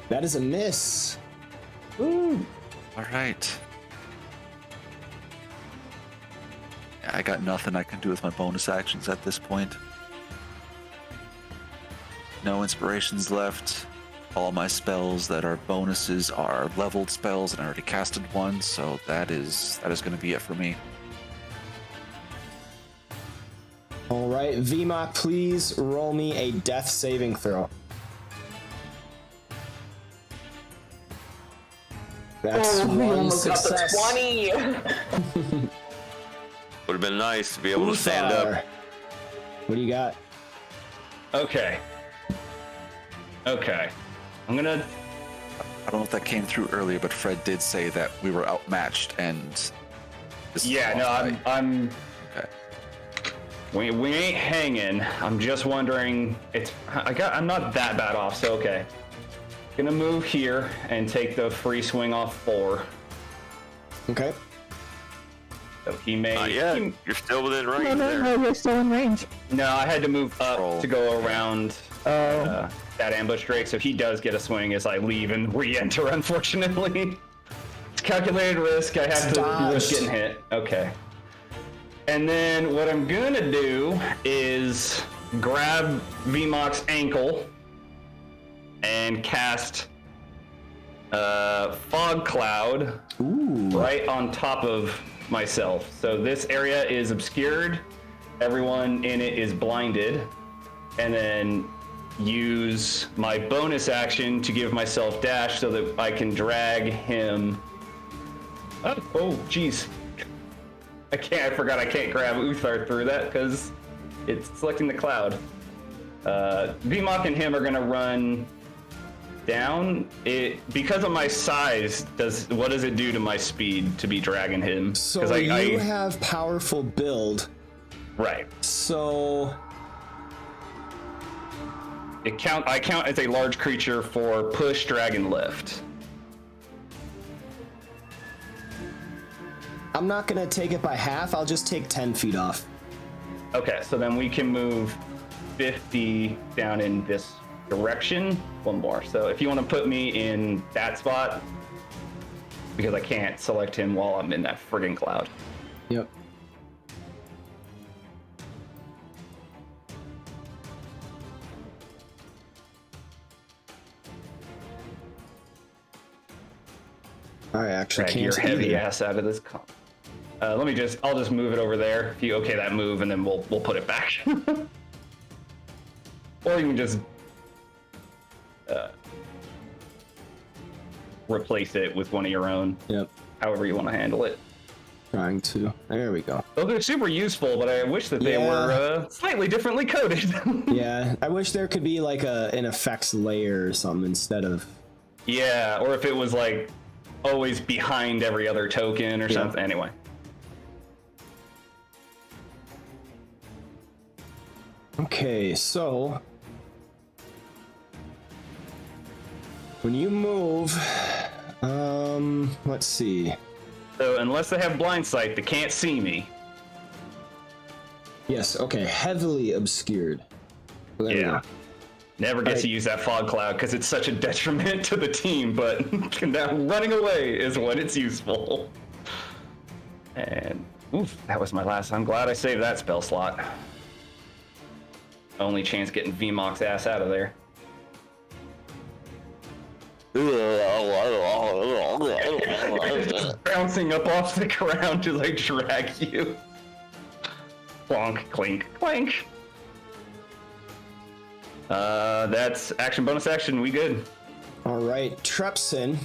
That is a miss. All right. Yeah, I got nothing I can do with my bonus actions at this point. No inspirations left. All my spells that are bonuses are leveled spells, and I already casted one, so that is going to be it for me. All right, VMOC, please roll me a death saving throw. That's Oh, we one almost got success. the 20. Would have been nice to be able to stand Uthar, up. what do you got? Okay. I'm gonna... I don't know if that came through earlier, but Fred did say that we were outmatched, and this is Yeah, a no, lost fight. I'm... Okay. We ain't hanging. I'm just wondering... I'm not that bad off, so okay. Gonna move here and take the free swing off 4. Okay. So he may... Not yet. You're still within range there. No, we're still in range. No, I had to move up Roll. to go around that ambush Drake, so he does get a swing as I leave and re-enter, unfortunately. It's calculated risk. I have to risk getting hit. Okay. And then what I'm gonna do is grab VMOC's ankle and cast Fog Cloud right on top of myself. So this area is obscured. Everyone in it is blinded. And then use my bonus action to give myself dash so that I can drag him. Oh, jeez. I forgot I can't grab Uthar through that because it's selecting the cloud. VMOC and him are gonna run down. Because of my size, what does it do to my speed to be dragging him? So I have powerful build. Right. So I count as a large creature for push, drag, and lift. I'm not gonna take it by half. I'll just take 10 feet off. Okay, so then we can move 50 down in this direction. One more. So if you want to put me in that spot, because I can't select him while I'm in that friggin' cloud. Yep. I actually Drag can't your heavy either. ass out of this comp. I'll just move it over there. If you okay that move, and then we'll put it back. Or you can just replace it with one of your own. Yep. However you want to handle it. Trying to. There we go. Those are super useful, but I wish that they were slightly differently coded. Yeah, I wish there could be like an effects layer or something instead of. Yeah, or if it was like always behind every other token or something. Anyway. Okay, so when you move, let's see. So unless they have blind sight, they can't see me. Yes, okay, heavily obscured. There we go. Never get to use that fog cloud because it's such a detriment to the team, but that running away is when it's useful. And oof, that was my last. I'm glad I saved that spell slot. Only chance getting VMOC's ass out of there. Bouncing up off the ground to like drag you. Plonk, clink, clank. That's action, bonus action. We good. All right, Trepson,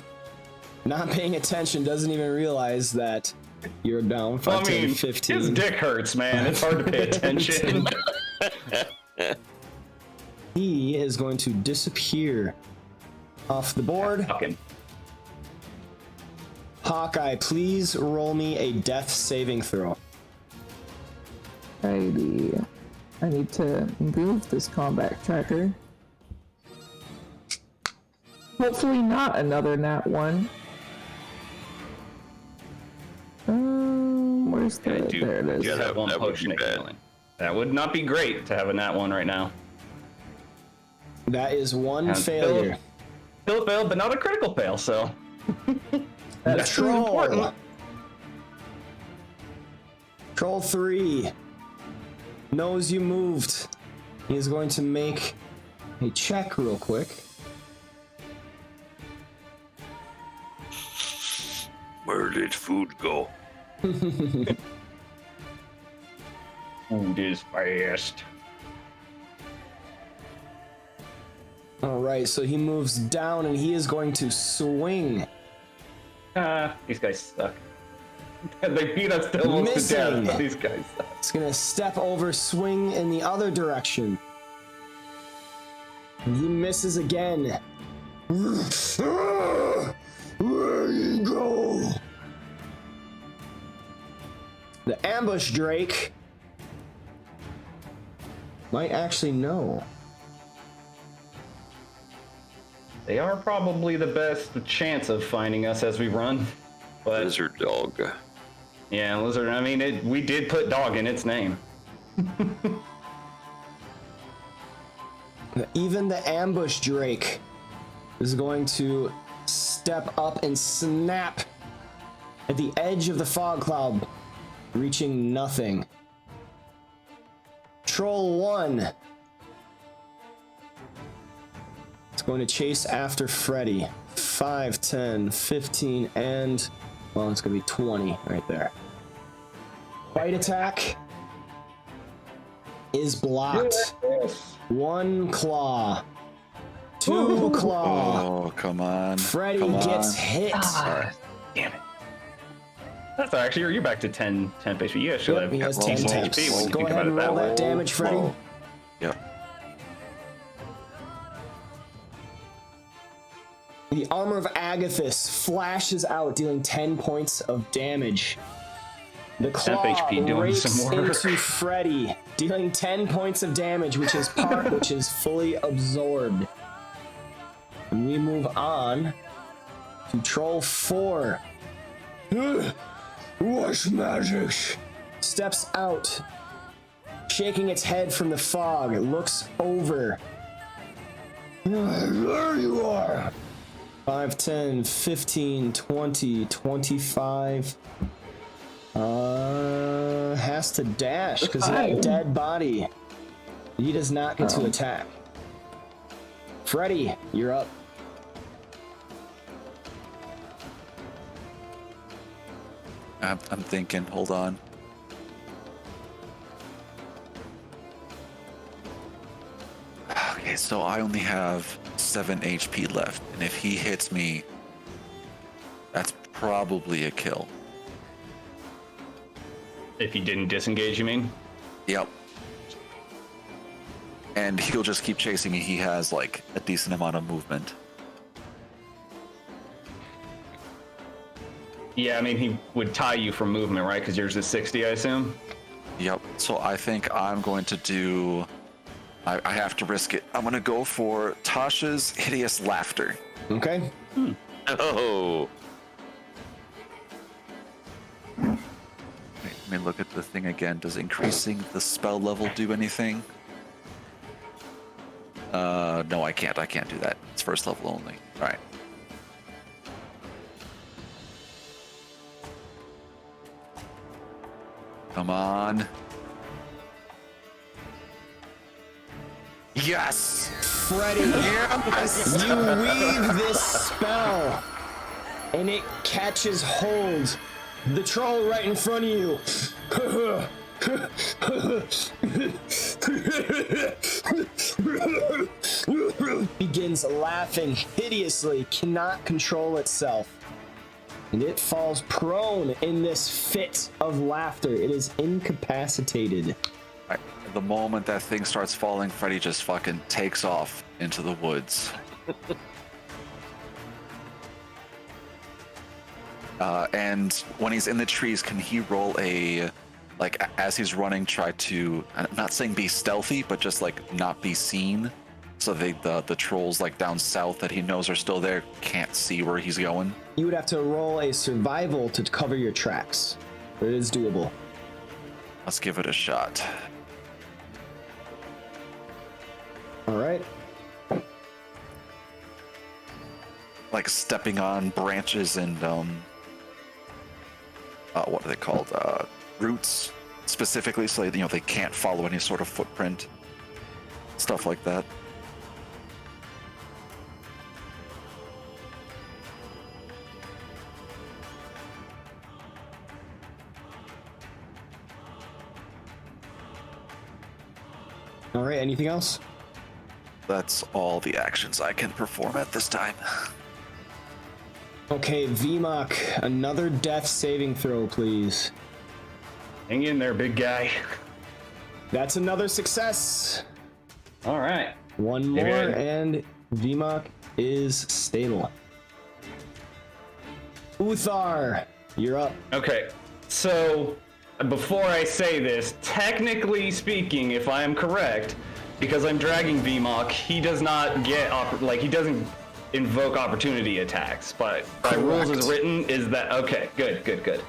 not paying attention, doesn't even realize that you're down 5, 10, 15. His dick hurts, man. It's hard to pay attention. He is going to disappear off the board. Fucking. Hawkeye, please roll me a death saving throw. Alrighty. I need to move this combat tracker. Hopefully not another nat 1. Where's the... There it is. You have one that would potion be bad. healing. That would not be great to have a nat 1 right now. That is one And failure. Still failed, but not a critical fail, so... That's really Troll. important. Troll 3 knows you moved. He is going to make a check real quick. Where did food go? Food is fast. All right, so he moves down and he is going to swing. These guys suck. They beat us to almost to death, Missing. but these guys suck. He's going to step over, swing in the other direction. And he misses again. Where you go? The ambush Drake might actually know. They are probably the best chance of finding us as we run. But Lizard dog. yeah, lizard. I mean, we did put dog in its name. Even the ambush Drake is going to step up and snap at the edge of the fog cloud, reaching nothing. Troll 1 is going to chase after Freddy. 5, 10, 15, and well, it's going to be 20 right there. Bite attack is blocked. 1 claw. 2 claw. Oh, come on. Freddy Come on. gets hit. Damn it. That's actually, you're back to 10 pace. You actually Yep, he has have 10 decent taps. HP when you Go think ahead about and it that roll way. that damage, Freddy. Yep. The armor of Agathis flashes out, dealing 10 points of damage. The claw HP doing rakes some work. into Freddy, dealing 10 points of damage, which is fully absorbed. And we move on to Troll 4. Wash magic. Steps out, shaking its head from the fog. It looks over. There you are. 5, 10, 15, 20, 25. Has to dash because that dead body. He does not get to attack. Freddy, you're up. I'm thinking, hold on. Okay, so I only have 7 HP left, and if he hits me, that's probably a kill. If he didn't disengage, you mean? Yep. And he'll just keep chasing me. He has like a decent amount of movement. Yeah, I mean, he would tie you from movement, right? Because yours is 60, I assume? Yep. So I think I'm going to do... I have to risk it. I'm going to go for Tasha's Hideous Laughter. Okay. Oh. Wait, let me look at the thing again. Does increasing the spell level do anything? No, I can't. I can't do that. It's first level only. All right. Come on. Yes! Freddy, Yes! you weave this spell, and it catches hold. The troll right in front of you. Begins laughing hideously, cannot control itself. And it falls prone in this fit of laughter. It is incapacitated. Right. The moment that thing starts falling, Freddy just fucking takes off into the woods. And when he's in the trees, can he roll a, like, as he's running, try to, I'm not saying be stealthy, but just like not be seen, so the trolls like down south that he knows are still there can't see where he's going? You would have to roll a survival to cover your tracks. But it is doable. Let's give it a shot. All right. Like stepping on branches and what are they called? Roots specifically, so they can't follow any sort of footprint. Stuff like that. All right, anything else? That's all the actions I can perform at this time. Okay, VMOC, another death saving throw, please. Hang in there, big guy. That's another success. All right. One more, You're good. and VMOC is stable. Uthar, you're up. Okay, so before I say this, technically speaking, if I am correct, because I'm dragging VMOC, he does not get, he doesn't invoke opportunity attacks, but by rules as written is that, okay, good.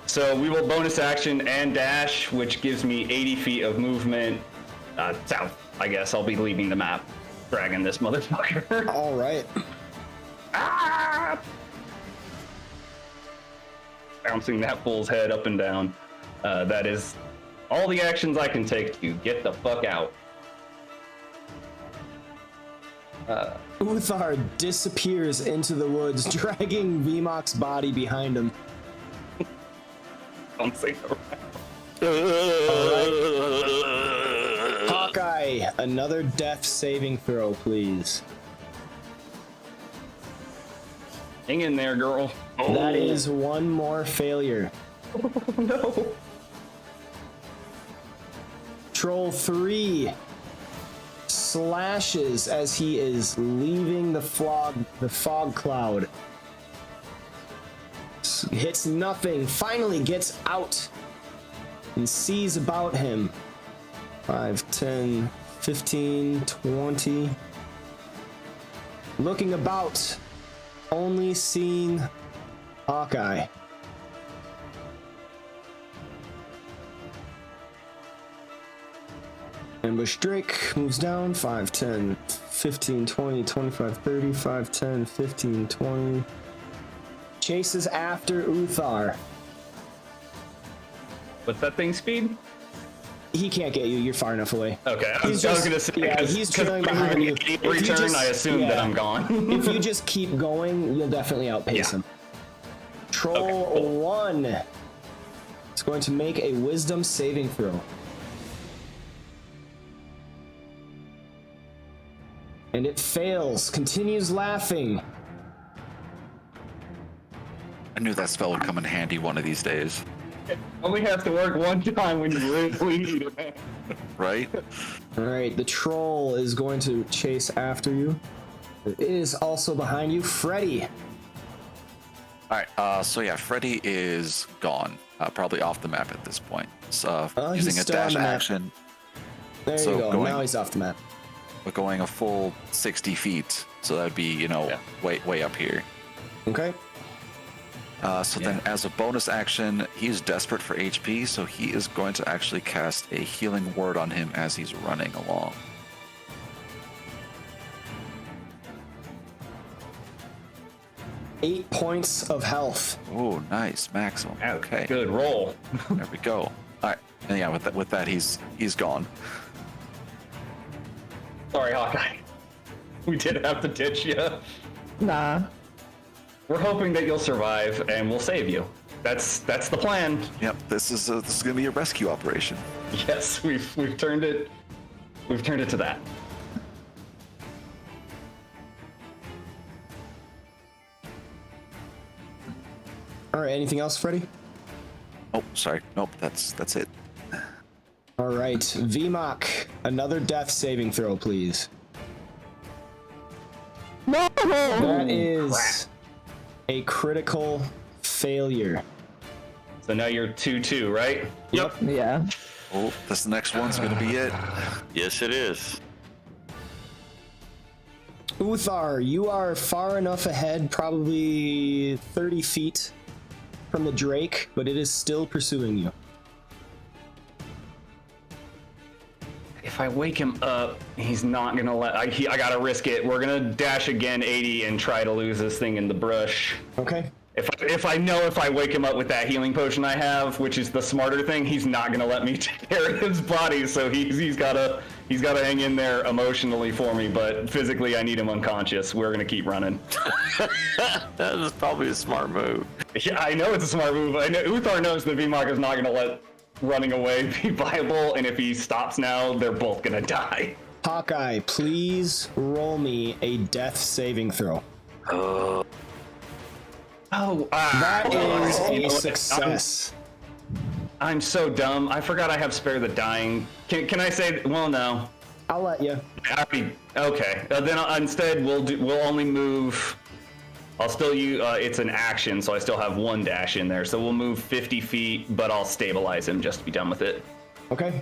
So we will bonus action and dash, which gives me 80 feet of movement south. I guess I'll be leaving the map, dragging this motherfucker. All right. Bouncing that fool's head up and down. That is all the actions I can take to get the fuck out. Uthar disappears into the woods, dragging VMOC's body behind him. Don't say that. Hawkeye, another death saving throw, please. Hang in there, girl. That is one more failure. No. Troll 3. slashes as he is leaving the fog cloud. Hits nothing, finally gets out and sees about him. 5, 10, 15, 20. Looking about, only seeing Hawkeye. Ambush Drake moves down. 5, 10, 15, 20, 25, 30, 5, 10, 15, 20. Chases after Uthar. What's that thing speed? He can't get you. You're far enough away. Okay, I was just- gonna say, yeah, he's trailing behind you. If you Return, just- I assume that yeah. I'm gone. If you just keep going, you'll definitely outpace Yeah. him. Troll Okay, cool. 1 is going to make a wisdom saving throw. And it fails. Continues laughing. I knew that spell would come in handy one of these days, Only have to work one time when you really need it, man. right? All right, the troll is going to chase after you. It is also behind you, Freddy. All right. So yeah, Freddy is gone. Probably off the map at this point. So He's using a still on dash the map. action, There So you go. going- Now he's off the map. but going a full 60 feet. So that'd be, way up here. Okay. So then as a bonus action, he's desperate for HP, so he is going to actually cast a healing word on him as he's running along. Eight points of health. Oh, nice. Maximum. Okay. Good roll. There we go. All right. And yeah, with that he's gone. Sorry, Hawkeye. We did have to ditch you. Nah. We're hoping that you'll survive and we'll save you. That's the plan. Yep, this is gonna be a rescue operation. Yes, we've turned it. We've turned it to that. All right. Anything else, Freddy? Oh, sorry. Nope, that's it. All right. VMOC, another death saving throw, please. No! That is a critical failure. So now you're 2-2, right? Yep. Yeah. Oh, this next one's gonna be it. Yes, it is. Uthar, you are far enough ahead, probably 30 feet from the Drake, but it is still pursuing you. If I wake him up, he's not gonna let. I gotta risk it. We're gonna dash again 80 and try to lose this thing in the brush. Okay. If I know if I wake him up with that healing potion I have, which is the smarter thing, he's not gonna let me take care of his body. So he's gotta hang in there emotionally for me, but physically I need him unconscious. We're gonna keep running. That is probably a smart move. Yeah, I know it's a smart move. I know Uthar knows that VMOC is not gonna let running away be viable, and if he stops now, they're both gonna die. Hawkeye, please roll me a death saving throw. That is a success. I'm so dumb. I forgot I have Spare the Dying. Can I say? Well, no. I'll let you. Okay. Then instead we'll only move. I'll still use. It's an action, so I still have one dash in there. So we'll move 50 feet, but I'll stabilize him just to be done with it. Okay.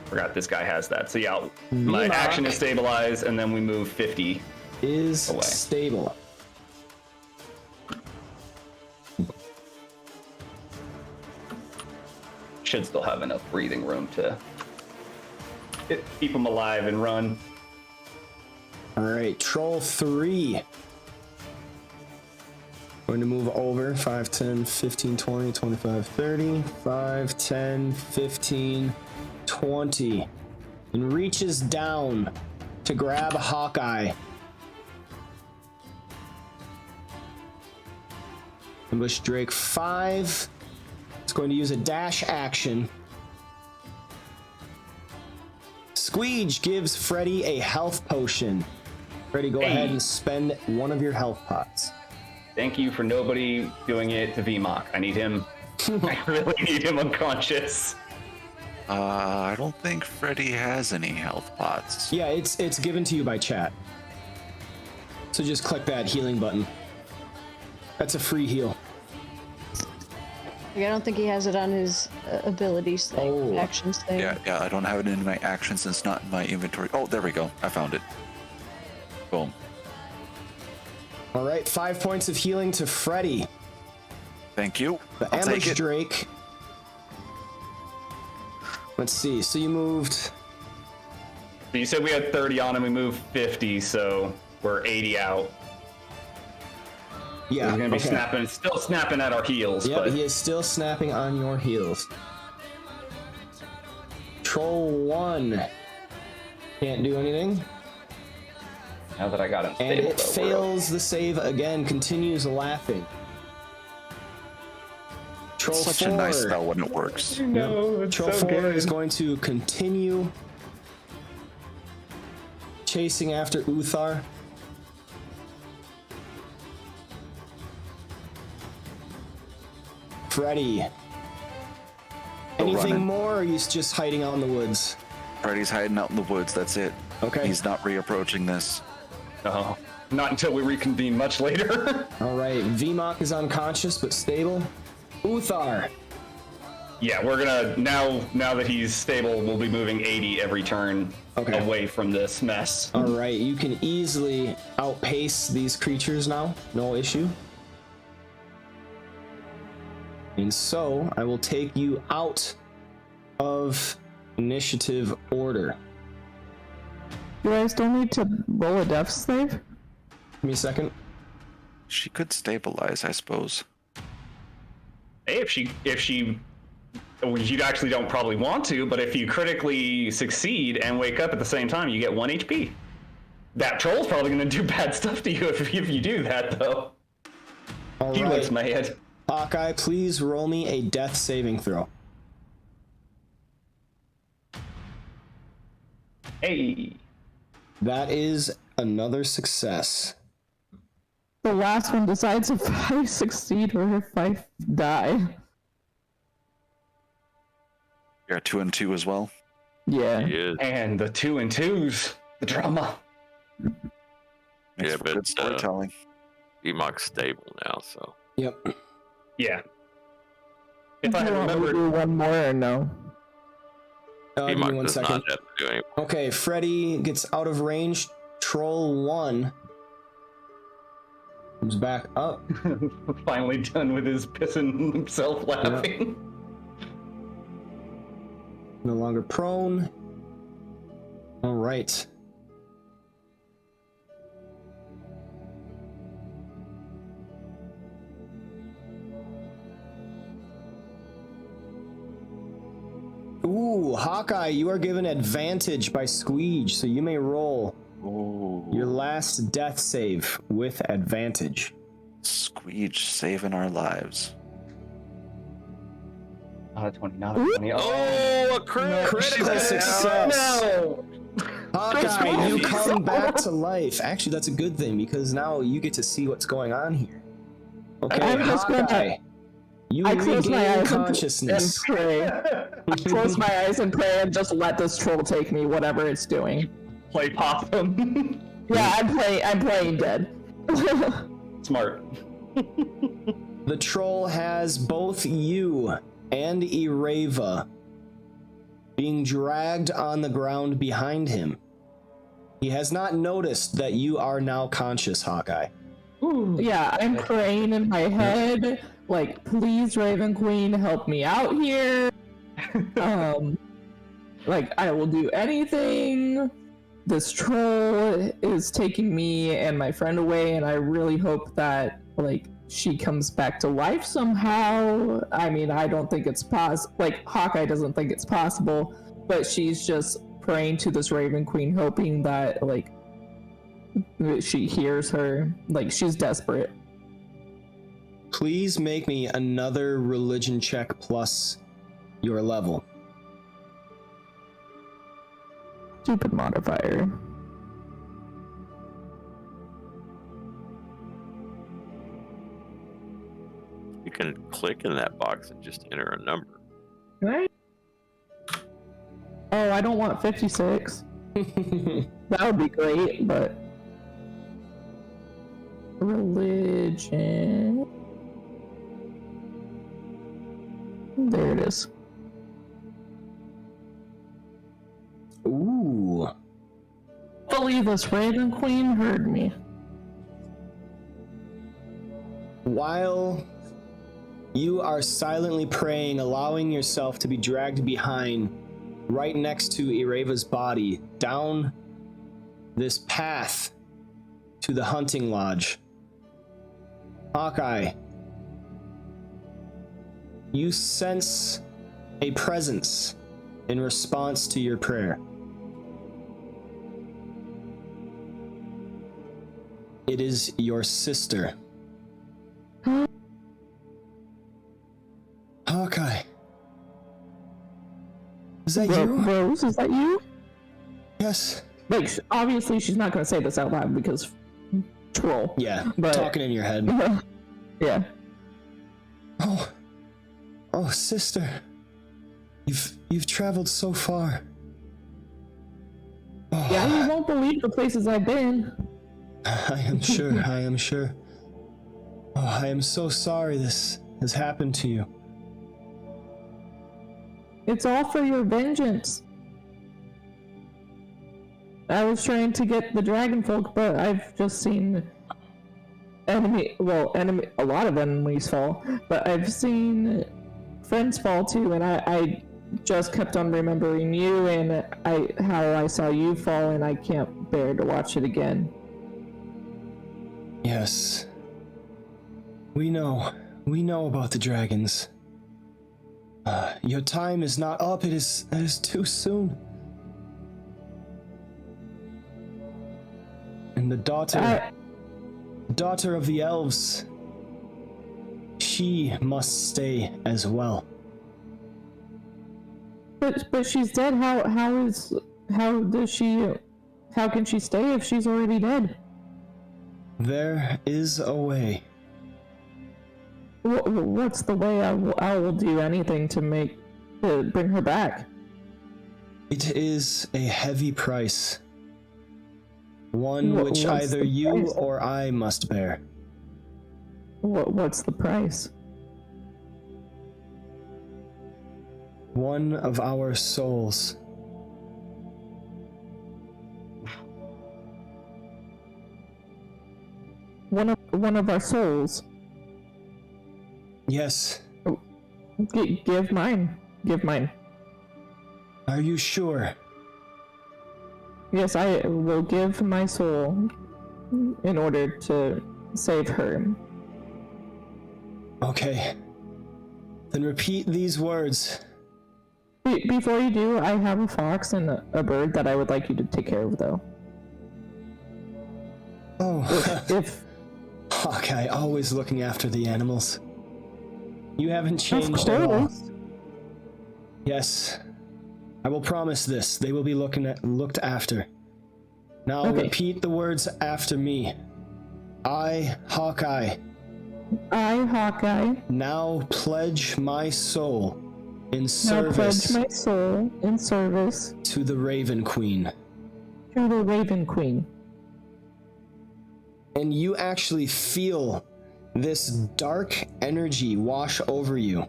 Forgot this guy has that. So yeah, my action is stabilize, and then we move 50. Is away. stable. Should still have enough breathing room to keep him alive and run. All right, Troll 3. Going to move over 5, 10, 15, 20, 25, 30, 5, 10, 15, 20, and reaches down to grab Hawkeye. Ambush Drake 5. It's going to use a dash action. Squeege gives Freddy a health potion. Freddy, go ahead and spend one of your health pots. Thank you for nobody doing it to VMOC. I need him. I really need him unconscious. I don't think Freddy has any health pots. Yeah, it's given to you by chat. So just click that healing button. That's a free heal. Like, I don't think he has it on his abilities thing, actions thing. Yeah, I don't have it in my actions. It's not in my inventory. Oh, there we go. I found it. Boom. All right, 5 points of healing to Freddy. Thank you. The I'll take ambush it. Drake. Let's see. So you moved. You said we had 30 on and we moved 50, so we're 80 out. Yeah, We're gonna be snapping, still snapping at our heels. Yep, but he is still snapping on your heels. Troll 1 can't do anything. now that I got him And stable, it though, fails the save again, continues laughing. Troll Such 4. a nice spell when it works. No, it's Troll so 4 good. is going to continue chasing after Uthar. Freddy. Anything running. more, or are you just hiding out in the woods? Freddy's hiding out in the woods. That's it. Okay. He's not reapproaching this. Oh, not until we reconvene much later. All right. VMOC is unconscious but stable. Uthar. Yeah, we're gonna now that he's stable, we'll be moving 80 every turn away from this mess. All right. You can easily outpace these creatures now. No issue. And so I will take you out of initiative order. Do I still need to roll a death save? Give me a second. She could stabilize, I suppose. Hey, if she well, you actually don't probably want to, but if you critically succeed and wake up at the same time, you get 1 HP. That troll's probably gonna do bad stuff to you if you do that, though. All He right. looks mad. Hawkeye, please roll me a death saving throw. Hey. That is another success. The last one decides if I succeed or if I die. You're at 2 and 2 as well. Yeah. He is. And the 2 and 2s, the drama. Makes Yeah, for but, good storytelling. VMOC's stable now, so. Yep. Yeah. If I Do you want me to remember, do one more or no? Give me VMOC one does second. not have to do anything. Okay, Freddy gets out of range. Troll 1 comes back up. finally done with his pissing himself laughing. No longer prone. All right. Ooh, Hawkeye, you are given advantage by Squeege, so you may roll Ooh. your last death save with advantage. Squeege saving our lives. Not a 20, not a 20. Oh, a crit! Critical success. No! Hawkeye, you come back to life. Actually, that's a good thing because now you get to see what's going on here. Okay, I'm just gonna- Hawkeye, you I close my regain eyes consciousness. and pray. I close my eyes and pray and just let this troll take me, whatever it's doing. Play possum. Yeah, I'm playing dead. Smart. The troll has both you and Ireva being dragged on the ground behind him. He has not noticed that you are now conscious, Hawkeye. Yeah, I'm praying in my head, like, please, Raven Queen, help me out here. Like, I will do anything. This troll is taking me and my friend away, and I really hope that, like, she comes back to life somehow. I mean, I don't think it's possible. Like, Hawkeye doesn't think it's possible, but she's just praying to this Raven Queen, hoping that, like, she hears her. Like, she's desperate. Please make me another religion check plus your level. Stupid modifier. You can click in that box and just enter a number. Right? I don't want 56. That would be great, but religion. There it is. Ooh. Believe this Raven Queen heard me. While you are silently praying, allowing yourself to be dragged behind, right next to Ereva's body, down this path to the hunting lodge, Hawkeye, you sense a presence in response to your prayer. It is your sister. Hawkeye. Is that you? Rose, is that you? Yes. Like, obviously she's not going to say this out loud because troll. Yeah, But- talking in your head. Yeah. Oh, sister. You've traveled so far. Oh, Yeah, you won't believe the places I've been. I am sure, I am sure. Oh, I am so sorry this has happened to you. It's all for your vengeance. I was trying to get the dragon folk, but I've just seen a lot of enemies fall, but I've seen friends fall too, and I just kept on remembering you and how I saw you fall, and I can't bear to watch it again. Yes. We know about the dragons. Your time is not up. It is too soon. And the daughter of the elves, she must stay as well. But she's dead. How can she stay if she's already dead? There is a way. What's the way? I will do anything to bring her back. It is a heavy price. One which What's either the you price? or I must bear. What's the price? One of our souls. One of our souls. Yes. Give mine. Give mine. Are you sure? Yes, I will give my soul in order to save her. Okay. Then repeat these words. Before you do, I have a fox and a bird that I would like you to take care of, though. Oh, If Hawkeye, always looking after the animals. You haven't of changed at all. course. Yes. I will promise this. They will be looked after. Now Okay. repeat the words after me. I, Hawkeye, I, Hawkeye, now pledge my soul in now service pledge my soul in service to the Raven Queen. to the Raven Queen. And you actually feel this dark energy wash over you.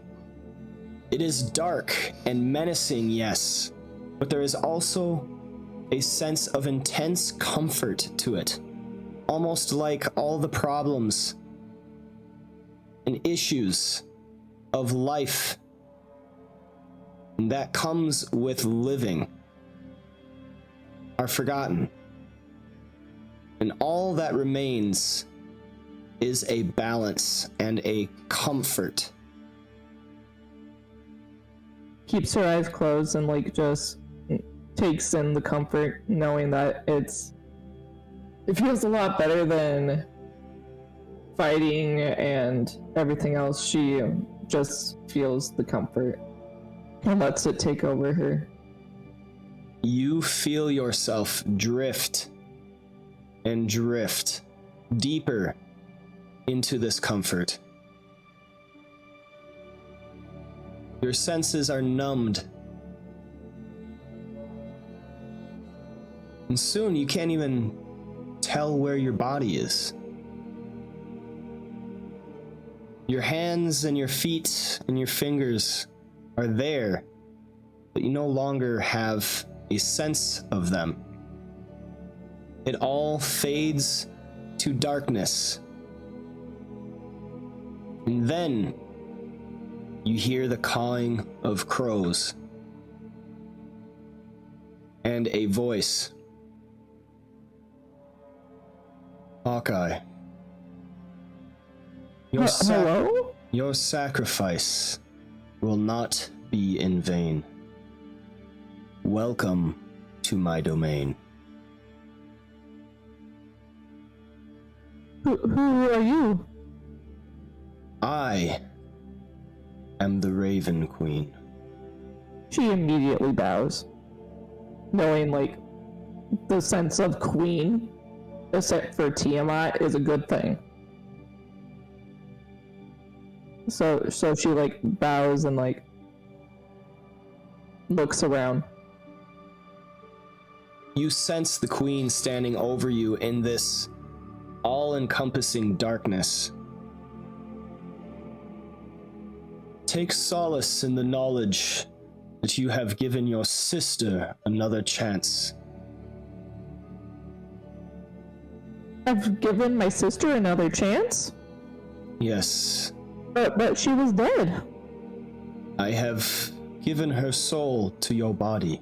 It is dark and menacing, yes, but there is also a sense of intense comfort to it. Almost like all the problems and issues of life that comes with living are forgotten. And all that remains is a balance and a comfort. Keeps her eyes closed and just takes in the comfort, knowing that it feels a lot better than fighting and everything else. She just feels the comfort and lets it take over her. You feel yourself drift and drift deeper into this comfort. Your senses are numbed. And soon you can't even tell where your body is. Your hands and your feet and your fingers are there, but you no longer have a sense of them. It all fades to darkness. And then you hear the cawing of crows and a voice. Hawkeye. Hello? Your sacrifice will not be in vain. Welcome to my domain. Who are you? I am the Raven Queen. She immediately bows, knowing like the sense of queen, except for Tiamat, is a good thing. So she like bows and like looks around. You sense the Queen standing over you in this all-encompassing darkness. Take solace in the knowledge that you have given your sister another chance. I've given my sister another chance? Yes, But she was dead. I have given her soul to your body.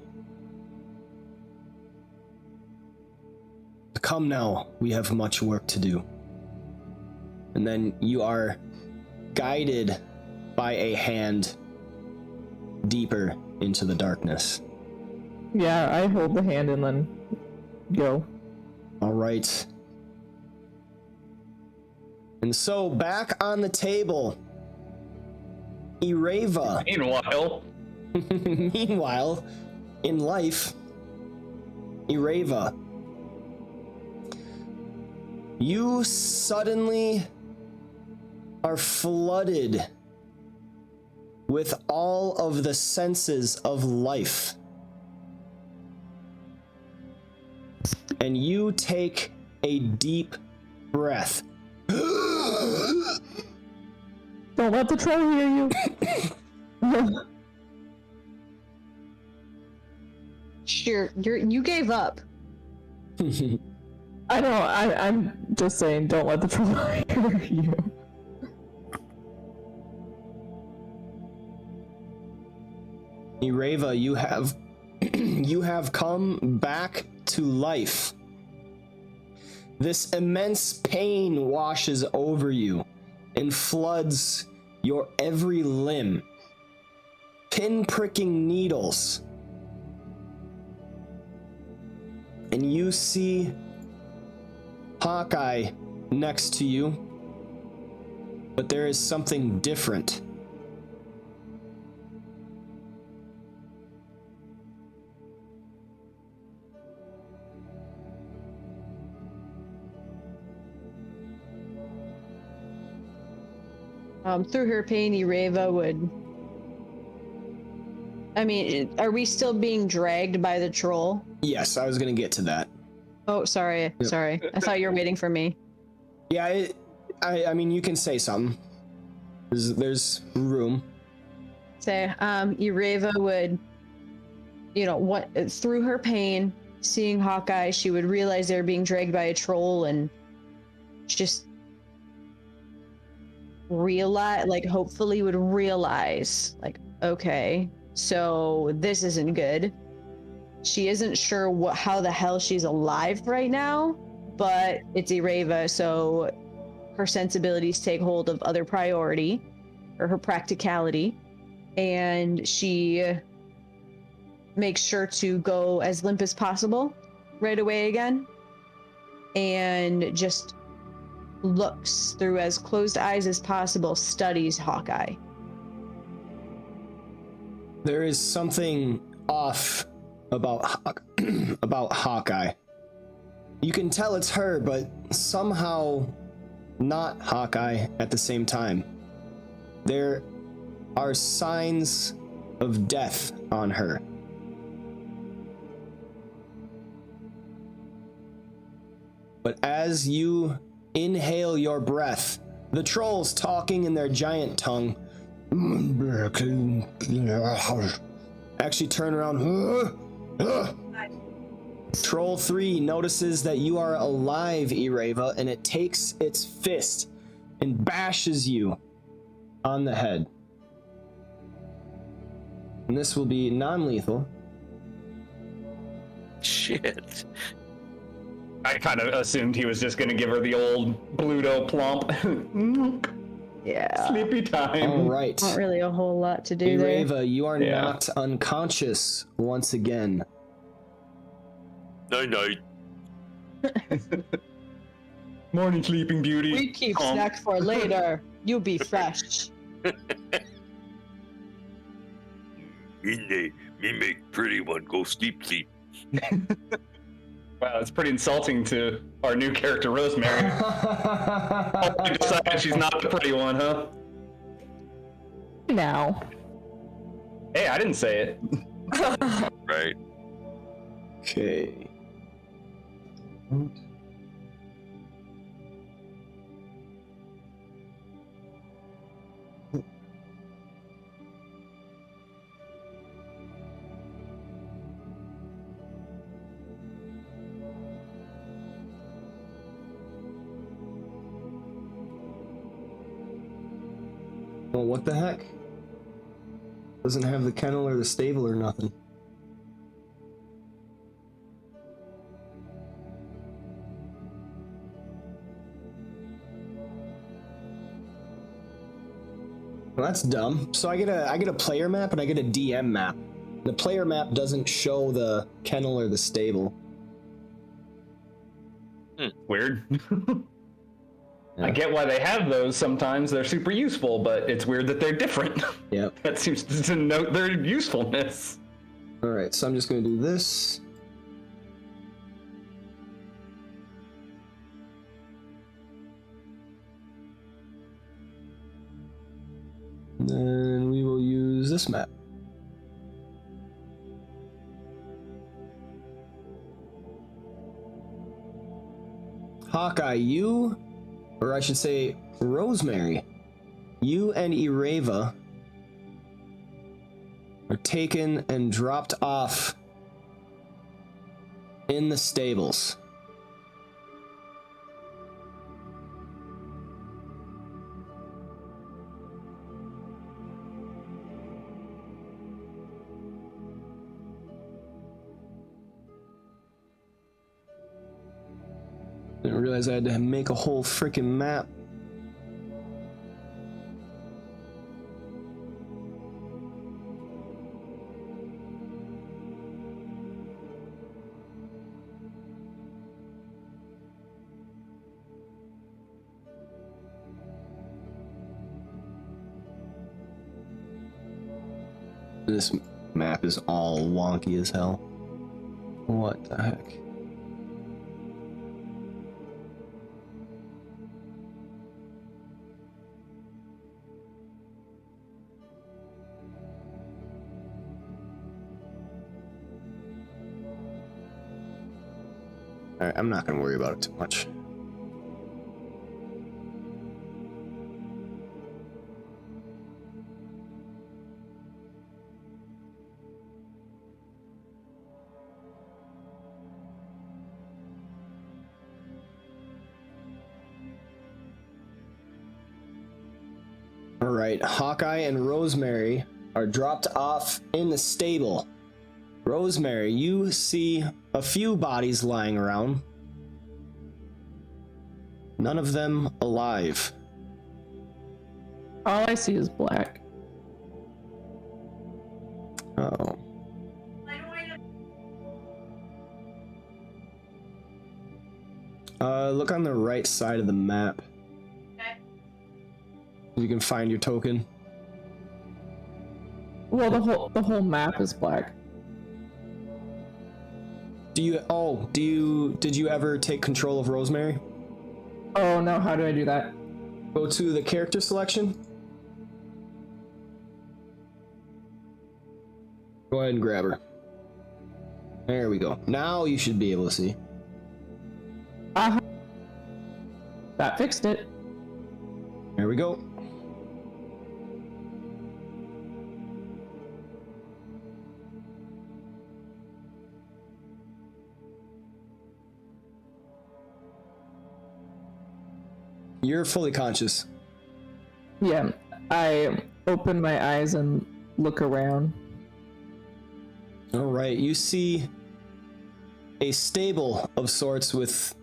Come now, we have much work to do. And then you are guided by a hand deeper into the darkness. Yeah, I hold the hand and then go. All right. And so back on the table, Ireva. Meanwhile, in life, Ireva, you suddenly are flooded with all of the senses of life. And you take a deep breath. Don't let the troll hear you. Sure, you gave up. I know, I'm just saying, don't let the troll hear you. Ireva, you have you have come back to life. This immense pain washes over you and floods your every limb. Pin-pricking needles. And you see Hawkeye next to you, but there is something different. Through her pain, Ireva would... I mean, are we still being dragged by the troll? Yes, I was gonna get to that. Oh, sorry. Sorry. I thought you were waiting for me. Yeah, I mean, you can say something. There's room. Say, Ireva would, through her pain, seeing Hawkeye, she would realize they were being dragged by a troll and just realize, hopefully would realize, okay, so this isn't good. She isn't sure how the hell she's alive right now, but it's Ireva, so her sensibilities take hold of other priority, or her practicality, and she makes sure to go as limp as possible right away again, and just looks through as closed eyes as possible, studies Hawkeye. There is something off about Hawkeye. You can tell it's her, but somehow not Hawkeye at the same time. There are signs of death on her. But as you inhale your breath, the trolls talking in their giant tongue actually turn around. Troll 3 notices that you are alive, Ireva, and it takes its fist and bashes you on the head. And this will be non-lethal. Shit. I kind of assumed he was just going to give her the old Bluto plump. Yeah. Sleepy time. All right. Not really a whole lot to do there. Ireva, you are Yeah. knocked unconscious once again. No. Morning, Sleeping Beauty. We keep Calm. snack for later. You be fresh. Me make pretty one go sleep. Wow, that's pretty insulting to our new character, Rosemary. You decided she's not the pretty one, huh? Now. Hey, I didn't say it. Right. Okay. Well, what the heck? Doesn't have the kennel or the stable or nothing. Well, that's dumb. So I get a player map and I get a DM map. The player map doesn't show the kennel or the stable. Weird. Yeah. I get why they have those sometimes. They're super useful, but it's weird that they're different. Yep. That seems to denote their usefulness. All right, so I'm just going to do this. Then we will use this map. Hawkeye, you, or I should say Rosemary, you and Ireva are taken and dropped off in the stables. Didn't realize I had to make a whole freaking map. This map is all wonky as hell. What the heck? Alright, I'm not gonna worry about it too much. Alright, Hawkeye and Rosemary are dropped off in the stable. Rosemary, you see a few bodies lying around. None of them alive. All I see is black. Oh. Look on the right side of the map. Okay. You can find your token. Well, the whole map is black. Did you ever take control of Rosemary? Oh no, how do I do that? Go to the character selection. Go ahead and grab her. There we go. Now you should be able to see. That fixed it. There we go. You're fully conscious. Yeah, I open my eyes and look around. All right, you see a stable of sorts with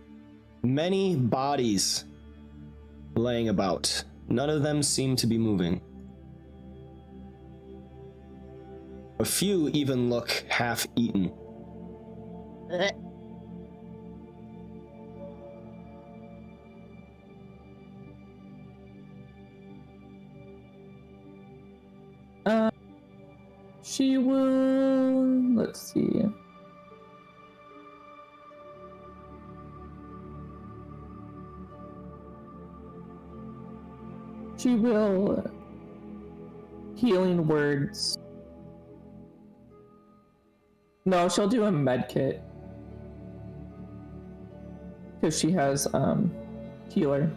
many bodies laying about. None of them seem to be moving. A few even look half eaten. She will. Let's see. She will. Healing words. No, she'll do a med kit. Because she has healer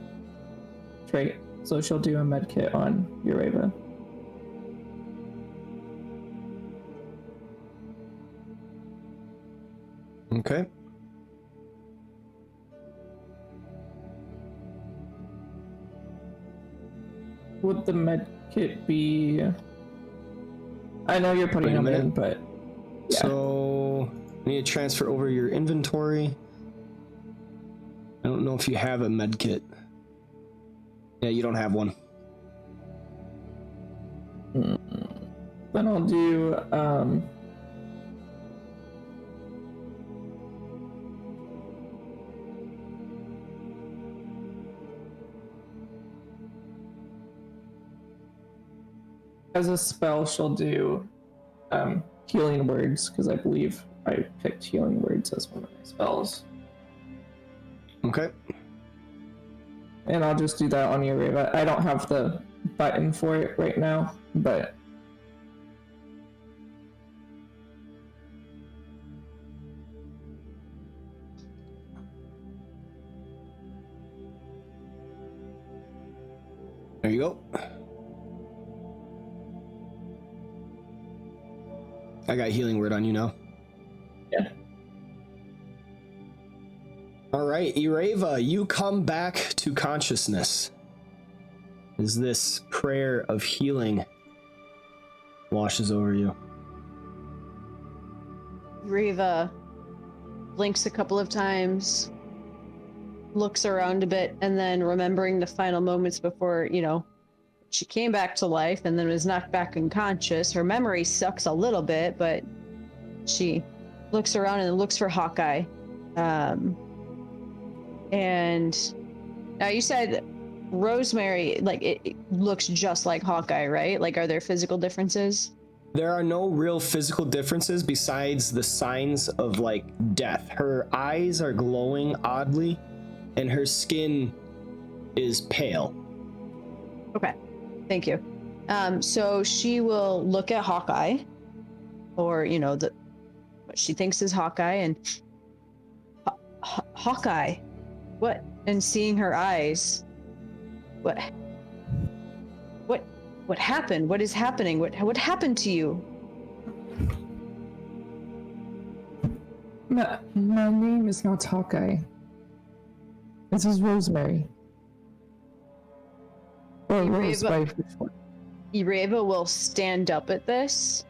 trait. So she'll do a med kit on Ureva. Okay. Would the med kit be? I know you're putting Wait a them in, minute. but yeah. So, I need to transfer over your inventory. I don't know if you have a med kit. Yeah, you don't have one. Then I'll do as a spell she'll do healing words, because I believe I picked healing words as one of my spells. Okay. And I'll just do that on Ureva. I don't have the button for it right now, but There you go. I got healing word on you now. yeah. All right, Ireva, you come back to consciousness as this prayer of healing washes over you. Reva blinks a couple of times, looks around a bit, and then remembering the final moments before, she came back to life and then was knocked back unconscious. Her memory sucks a little bit, but she looks around and looks for Hawkeye. And now you said Rosemary, it looks just like Hawkeye, right? Like, are there physical differences? There are no real physical differences besides the signs of death. Her eyes are glowing oddly, and her skin is pale. Okay, thank you. So she will look at Hawkeye, or what she thinks is Hawkeye, and Hawkeye, what? And seeing her eyes, what happened? What is happening? What happened to you? My name is not Hawkeye. This is Rosemary. Or Rose by Ireva will stand up at this,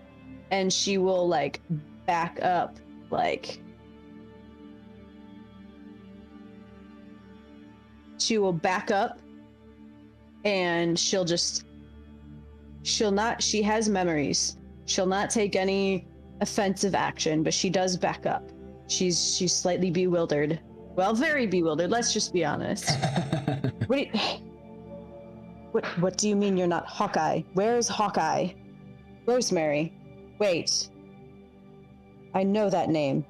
and she will back up, she will back up, and she has memories. She'll not take any offensive action, but she does back up. She's slightly bewildered. Well, very bewildered, let's just be honest. What do you mean you're not Hawkeye? Where is Hawkeye? Rosemary. Wait. I know that name.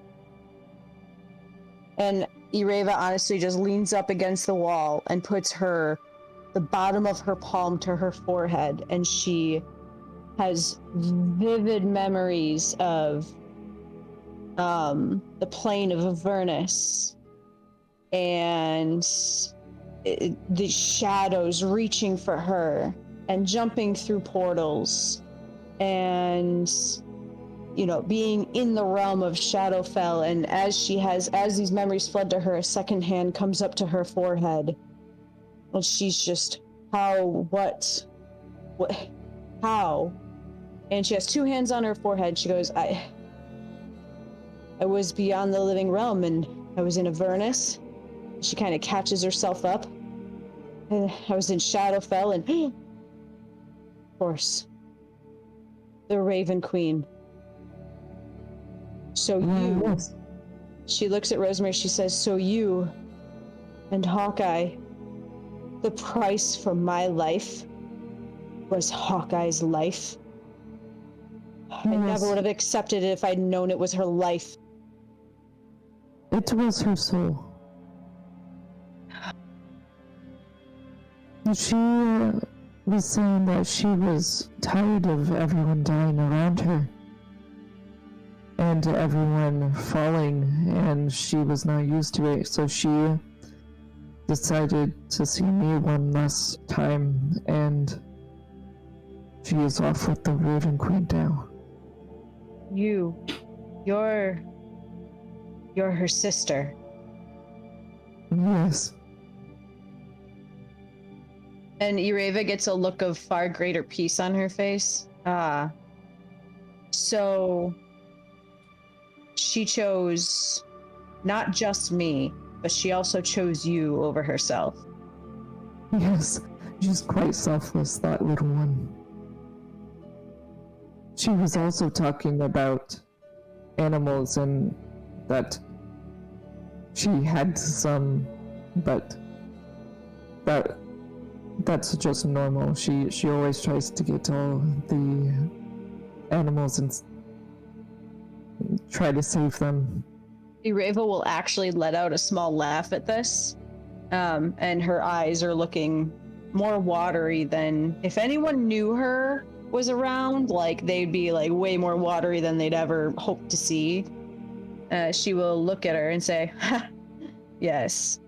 And Ireva honestly just leans up against the wall and puts the bottom of her palm to her forehead, and she has vivid memories of the plane of Avernus and the shadows reaching for her and jumping through portals and being in the realm of Shadowfell. And as these memories flood to her, a second hand comes up to her forehead and she's just, how? And she has two hands on her forehead. She goes, I was beyond the living realm and I was in Avernus. She kind of catches herself up. And I was in Shadowfell and of course, the Raven Queen. So you, she looks at Rosemary, she says, so you and Hawkeye, the price for my life was Hawkeye's life. I never would have accepted it if I'd known it was her life. It was her soul. She was saying that she was tired of everyone dying around her and everyone falling, and she was not used to it, so she decided to see me one last time, and she is off with the Raven Queen now. You're her sister. Yes. And Ireva gets a look of far greater peace on her face. So she chose not just me, but she also chose you over herself. Yes, she's quite selfless, that little one. She was also talking about animals and that she had some, but that's just normal. She always tries to get all the animals and try to save them. Ireva will actually let out a small laugh at this, and her eyes are looking more watery than if anyone knew her was around. Like, they'd be like way more watery than they'd ever hoped to see. She will look at her and say, ha, yes.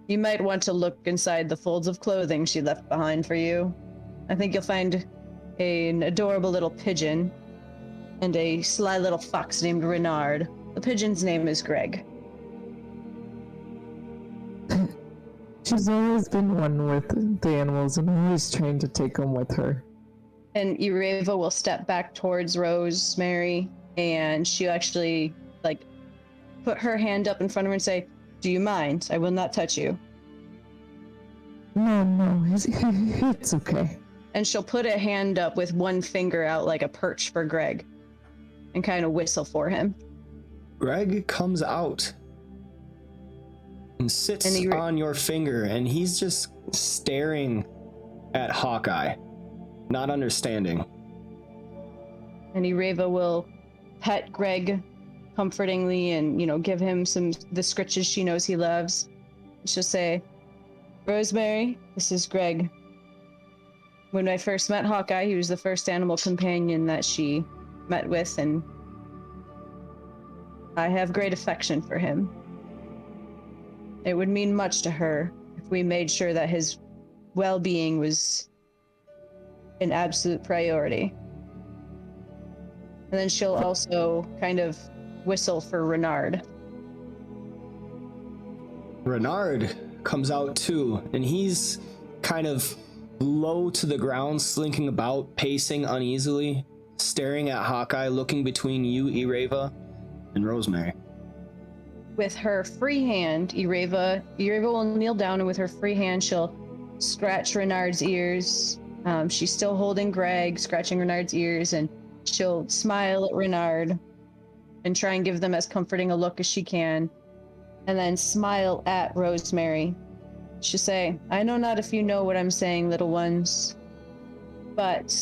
You might want to look inside the folds of clothing she left behind for you. I think you'll find an adorable little pigeon and a sly little fox named Renard. The pigeon's name is Greg. She's always been one with the animals and always trying to take them with her. And Ireva will step back towards Rosemary, and she'll actually put her hand up in front of her and say, do you mind? I will not touch you. No, it's okay. And she'll put a hand up with one finger out like a perch for Greg and kind of whistle for him. Greg comes out and sits on your finger, and he's just staring at Hawkeye, not understanding. And Ireva will pet Greg comfortingly and, give him the scritches she knows he loves. She'll say, Rosemary, this is Greg. When I first met Hawkeye, he was the first animal companion that she met with, and I have great affection for him. It would mean much to her if we made sure that his well-being was an absolute priority. And then she'll also kind of whistle for Renard. Renard comes out too, and he's kind of low to the ground, slinking about, pacing uneasily, staring at Hawkeye, looking between you, Ireva, and Rosemary. With her free hand, Ireva will kneel down, and with her free hand, she'll scratch Renard's ears. She's still holding Greg, scratching Renard's ears, and she'll smile at Renard and try and give them as comforting a look as she can, and then smile at Rosemary. She'll say, I know not if you know what I'm saying, little ones, but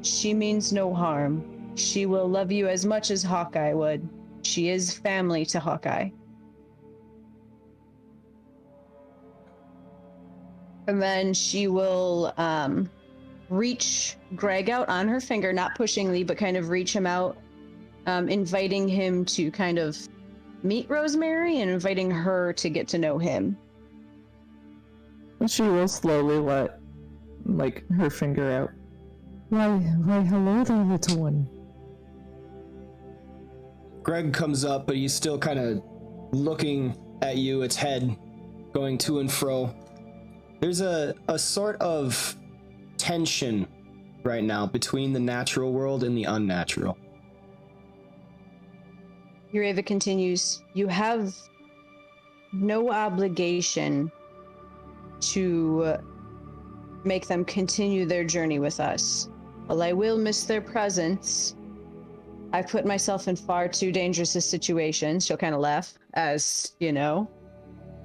she means no harm. She will love you as much as Hawkeye would. She is family to Hawkeye. And then she will reach Greg out on her finger, not pushingly, but kind of reach him out, inviting him to kind of meet Rosemary and inviting her to get to know him. She will slowly let, like, her finger out. Why, hello there, little one. Greg comes up, but he's still kind of looking at you, its head going to and fro. There's a sort of tension right now between the natural world and the unnatural. Ureva continues, you have no obligation to make them continue their journey with us. While I will miss their presence, I've put myself in far too dangerous a situation. She'll kind of laugh, as, you know,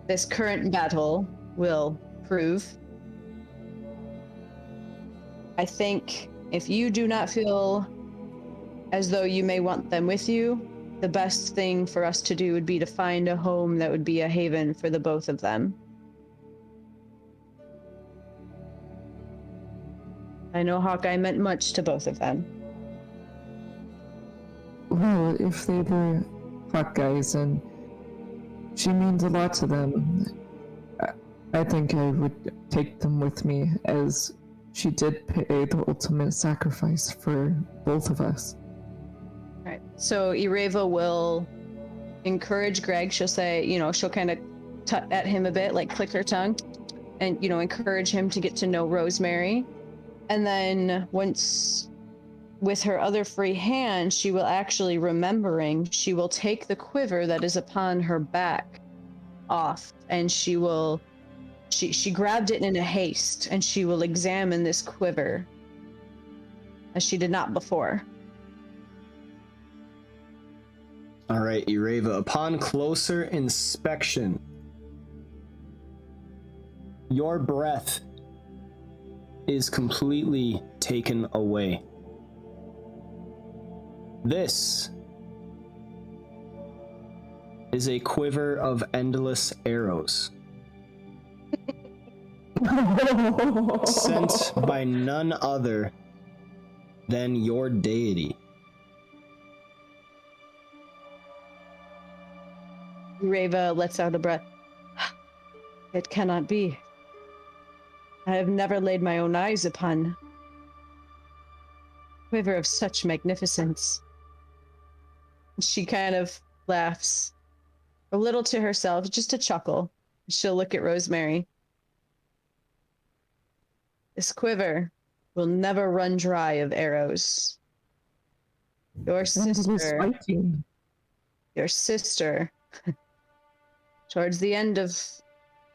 this current battle will prove. I think if you do not feel as though you may want them with you, the best thing for us to do would be to find a home that would be a haven for the both of them. I know Hawkeye meant much to both of them. Well, if they were Hawkeyes and she means a lot to them, I think I would take them with me, as she did pay the ultimate sacrifice for both of us. Right. So Ureva will encourage Greg. She'll say, you know, she'll kind of tut at him a bit, like click her tongue, and, you know, encourage him to get to know Rosemary. And then once, with her other free hand, she will actually, remembering, she will take the quiver that is upon her back off, and she will, she grabbed it in a haste, and she will examine this quiver as she did not before. All right, Ureva, upon closer inspection, your breath is completely taken away. This is a quiver of endless arrows. Sent by none other than your deity. Ureva lets out a breath. It cannot be. I have never laid my own eyes upon a quiver of such magnificence. She kind of laughs a little to herself, just a chuckle. She'll look at Rosemary. This quiver will never run dry of arrows. Your sister, towards the end of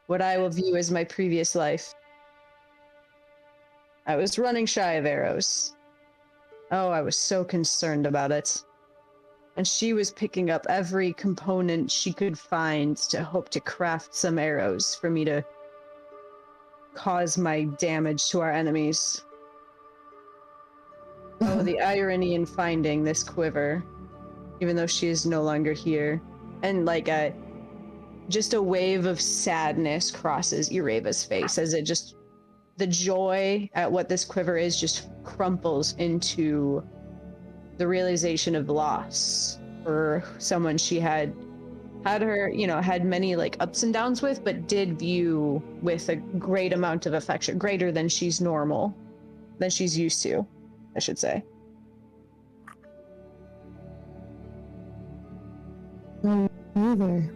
what I will view as my previous life, I was running shy of arrows. Oh, I was so concerned about it. And she was picking up every component she could find to hope to craft some arrows for me to cause my damage to our enemies. Oh, the irony in finding this quiver, even though she is no longer here. And like just a wave of sadness crosses Ureva's face as it just, the joy at what this quiver is just crumples into the realization of loss for someone she had her, you know, had many like ups and downs with, but did view with a great amount of affection, greater than she's used to, I should say. Oh, you there?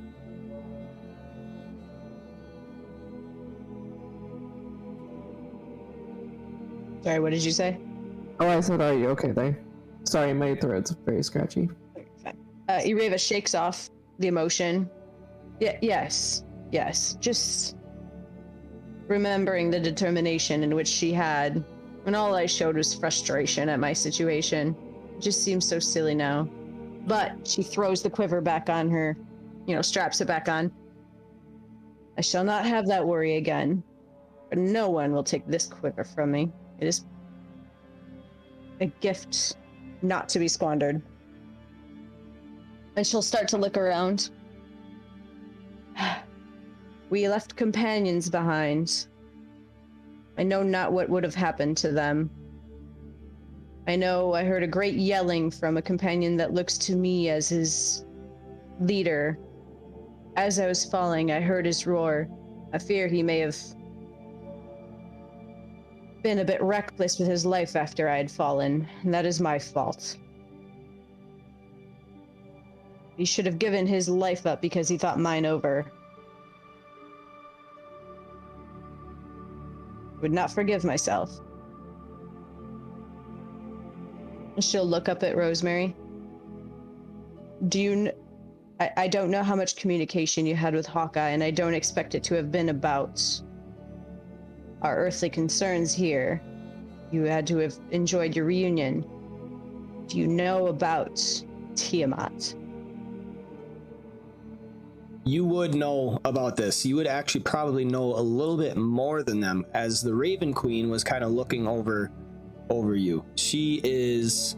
Sorry, what did you say? Oh, I said, are you okay there? Sorry, my throat's very scratchy. Ureva shakes off the emotion. Yes. Just remembering the determination in which she had, when all I showed was frustration at my situation. It just seems so silly now. But she throws the quiver back on her, you know, straps it back on. I shall not have that worry again. But no one will take this quiver from me. It is a gift not to be squandered. And she'll start to look around. We left companions behind. I know not what would have happened to them. I know I heard a great yelling from a companion that looks to me as his leader. As I was falling, I heard his roar. I fear he may have been a bit reckless with his life after I had fallen, and that is my fault. He should have given his life up because he thought mine over. Would not forgive myself. She'll look up at Rosemary. I don't know how much communication you had with Hawkeye, and I don't expect it to have been about our earthly concerns here. You had to have enjoyed your reunion. Do you know about Tiamat? You would know about this. You would actually probably know a little bit more than them, as the Raven Queen was kind of looking over you. She is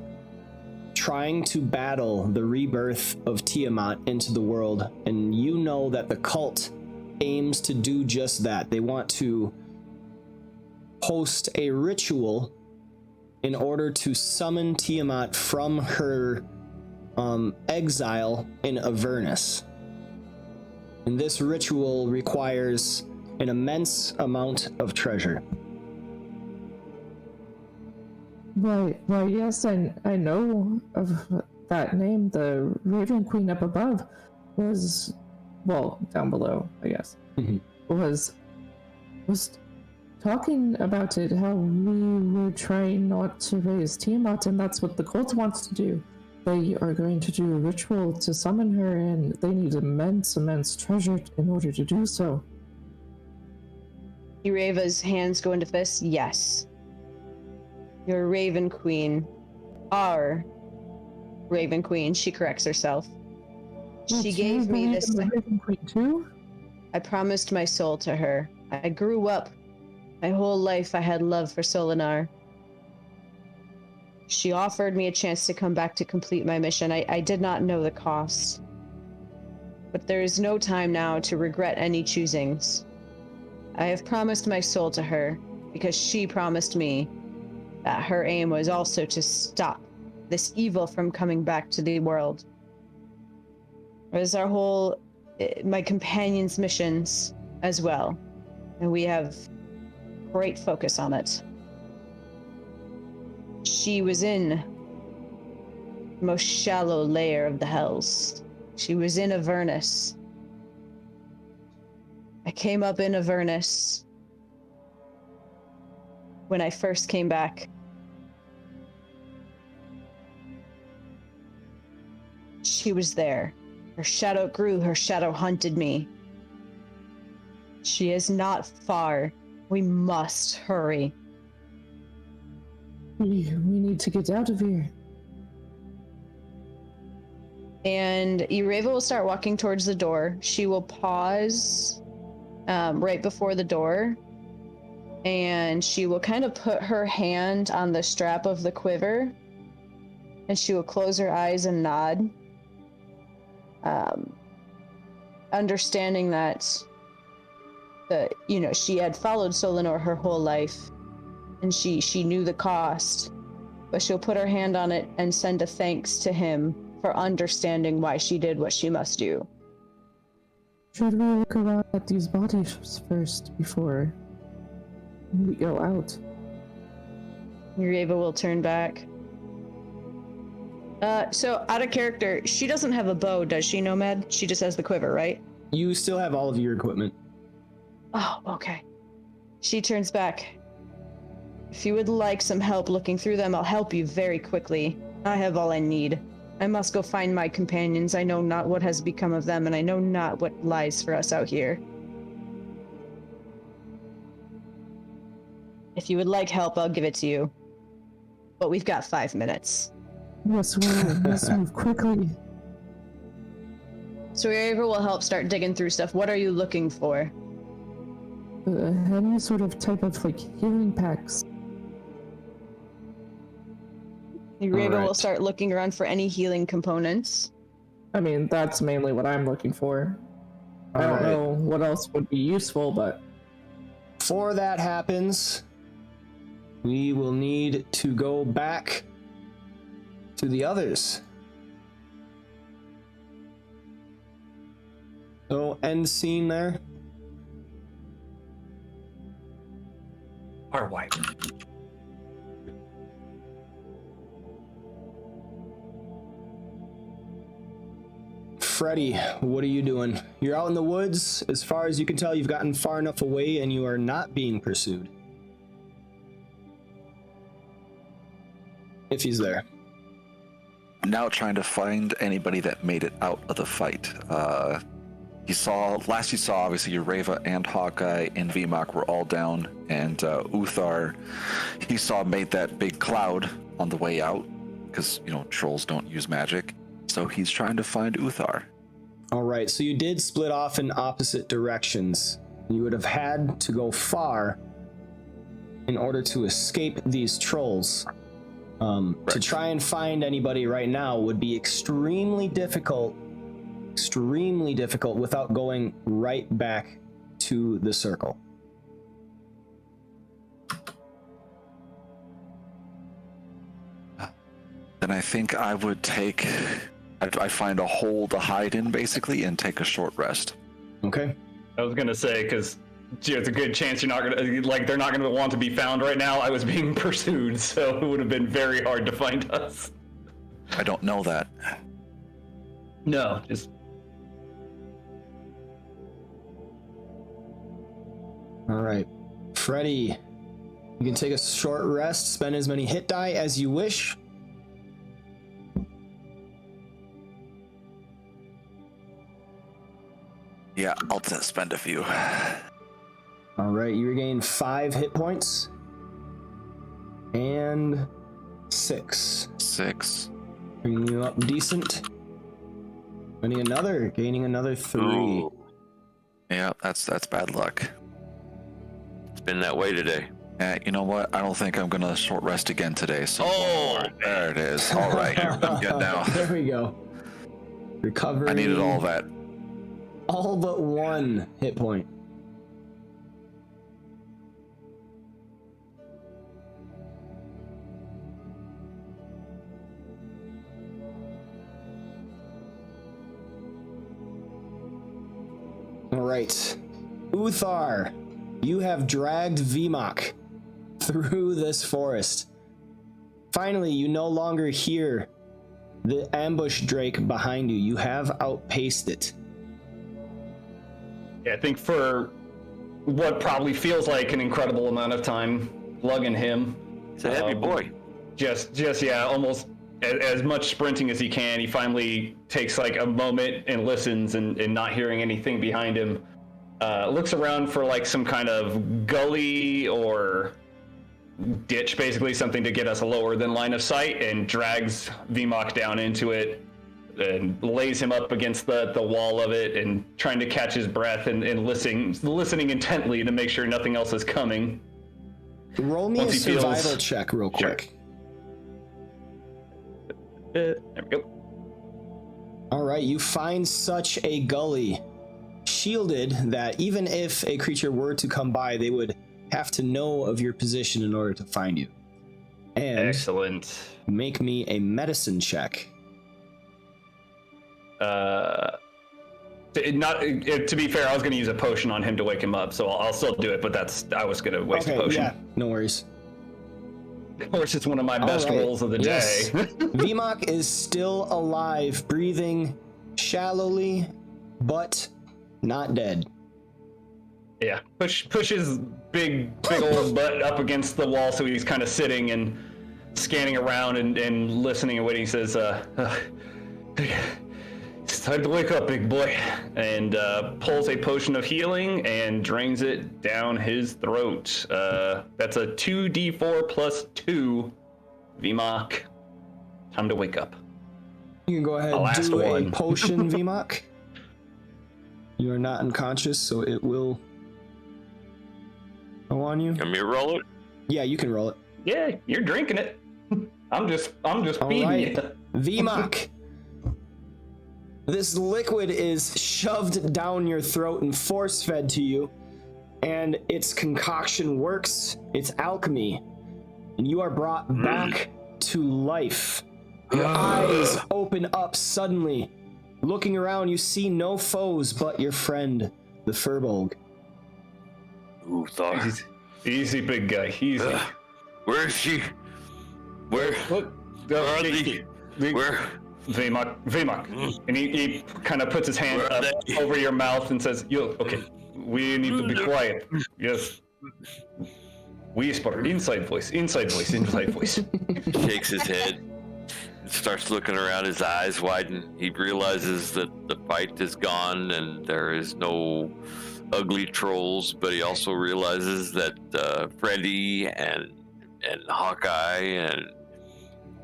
trying to battle the rebirth of Tiamat into the world, and you know that the cult aims to do just that. They want to host a ritual in order to summon Tiamat from her exile in Avernus. And this ritual requires an immense amount of treasure. Right, well, yes, I know of that name. The Raven Queen up above was, well, down below, I guess, was talking about it, how we were trying not to raise Tiamat, and that's what the cult wants to do. They are going to do a ritual to summon her, and they need immense treasure in order to do so. Ureva's hands go into fists. Yes. Your Raven Queen. Our Raven Queen. She corrects herself. She gave me this. The Raven Queen too? I promised my soul to her. I grew up. My whole life I had love for Solinar. She offered me a chance to come back to complete my mission. I did not know the cost. But there is no time now to regret any choosings. I have promised my soul to her because she promised me that her aim was also to stop this evil from coming back to the world. It was our whole, my companion's missions as well. And we have great focus on it. She was in the most shallow layer of the hells. She was in Avernus. I came up in Avernus when I first came back. She was there. Her shadow grew, her shadow hunted me. She is not far. We must hurry. We need to get out of here. And Ureva will start walking towards the door. She will pause right before the door, and she will kind of put her hand on the strap of the quiver, and she will close her eyes and nod, understanding that she had followed Solinar her whole life, and she knew the cost, but she'll put her hand on it and send a thanks to him for understanding why she did what she must do. Should we look around at these bodies first before we go out? Ureva will turn back. So out of character, she doesn't have a bow, does she, Nomad? She just has the quiver, right? You still have all of your equipment. Oh, okay. She turns back. If you would like some help looking through them, I'll help you very quickly. I have all I need. I must go find my companions. I know not what has become of them, and I know not what lies for us out here. If you would like help, I'll give it to you. But we've got 5 minutes. Yes, let's move quickly. So Ureva will help start digging through stuff. What are you looking for? Any sort of type of healing packs. Ureva will start looking around for any healing components. I mean, that's mainly what I'm looking for. I don't know what else would be useful, but... Before that happens, we will need to go back to the others. So end scene there. Our wife. Freddy, what are you doing? You're out in the woods. As far as you can tell, you've gotten far enough away and you are not being pursued. If he's there. Now trying to find anybody that made it out of the fight. You saw obviously Ureva and Hawkeye and VMOC were all down, and Uthar, he saw made that big cloud on the way out, because trolls don't use magic. So he's trying to find Uthar. All right, so you did split off in opposite directions. You would have had to go far in order to escape these trolls. To try and find anybody right now would be extremely difficult without going right back to the circle. Then I think I would I find a hole to hide in basically and take a short rest. Okay. I was gonna say, because there's a good chance they're not gonna want to be found right now. I was being pursued, so it would have been very hard to find us. I don't know that. No, just All right. Freddy, you can take a short rest, spend as many hit die as you wish. Yeah, I'll spend a few. All right, you regain 5 hit points. And 6. 6. Bringing you up decent. Gaining another 3. Ooh, Yeah, that's bad luck. it's been that way today. You know what? I don't think I'm gonna short rest again today. So Oh, there it is. All right, I'm good now. There we go. Recovery. I needed all that. All but 1 hit point. All right. Uthar, you have dragged VMOC through this forest. Finally, you no longer hear the ambush drake behind you. You have outpaced it. yeah, I think for what probably feels like an incredible amount of time, lugging him. He's a heavy boy. Just yeah, almost as much sprinting as he can. He finally takes like a moment and listens, and not hearing anything behind him, looks around for like some kind of gully or ditch, basically something to get us lower than line of sight, and drags VMOC down into it and lays him up against the wall of it, and trying to catch his breath and listening intently to make sure nothing else is coming. Roll me Once a he feels- survival check real Sure. quick. There we go. All right, you find such a gully, shielded, that even if a creature were to come by, they would have to know of your position in order to find you. And Excellent. make me a medicine check. To be fair, I was going to use a potion on him to wake him up, so I'll still do it. But I was going to waste a Okay, potion. yeah, no worries. Of course, it's one of my best All right, rolls of the yes. day. VMOC is still alive, breathing shallowly, but not dead. Yeah, push his big old butt up against the wall, so he's kind of sitting and scanning around and listening and waiting. He says, "It's time to wake up, big boy," and pulls a potion of healing and drains it down his throat. That's a 2d4 plus 2. VMOC, time to wake up. You can go ahead The and last do a one. potion, VMOC. You are not unconscious, so it will go on you. Can we roll it? Yeah, you can roll it. Yeah, you're drinking it. I'm just All feeding right, you. VMOC. This liquid is shoved down your throat and force-fed to you, and its concoction works. It's alchemy, and you are brought back to life. Your eyes open up suddenly, Looking around, you see no foes but your friend, the Furbolg. Uthar. Easy, big guy. Easy. Where is she? Where are they? Where? Vmak. And he kind of puts his hand Where are up they? over your mouth and says, okay, we need to be quiet. Yes. Whisper, inside voice. Shakes his head. Starts looking around, his eyes widen. He realizes that the fight is gone and there is no ugly trolls, but he also realizes that Freddy and Hawkeye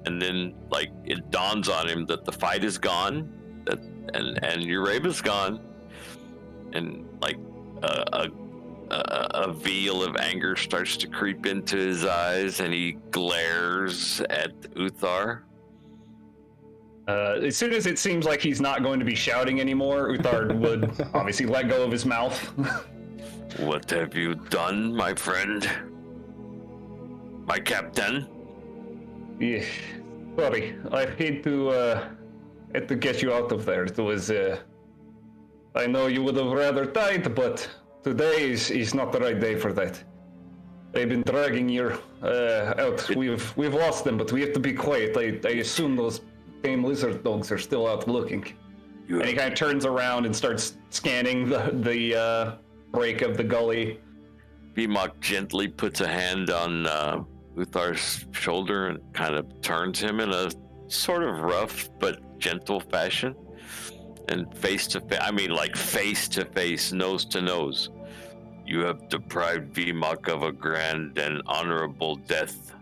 and then like it dawns on him that the fight is gone, that and Uraba's gone, and like a veil of anger starts to creep into his eyes, and he glares at Uthar. As soon as it seems like he's not going to be shouting anymore, Uthar would obviously let go of his mouth. What have you done, my friend? My captain? Yeah, sorry, I had to get you out of there. It was, I know you would have rather died, but today is not the right day for that. They've been dragging you out. We've lost them, but we have to be quiet. I assume those game lizard dogs are still out looking. And he kind of turns around and starts scanning the break of the gully. Vmak gently puts a hand on Uthar's shoulder and kind of turns him in a sort of rough but gentle fashion. And face to face, nose to nose, you have deprived Vmak of a grand and honorable death.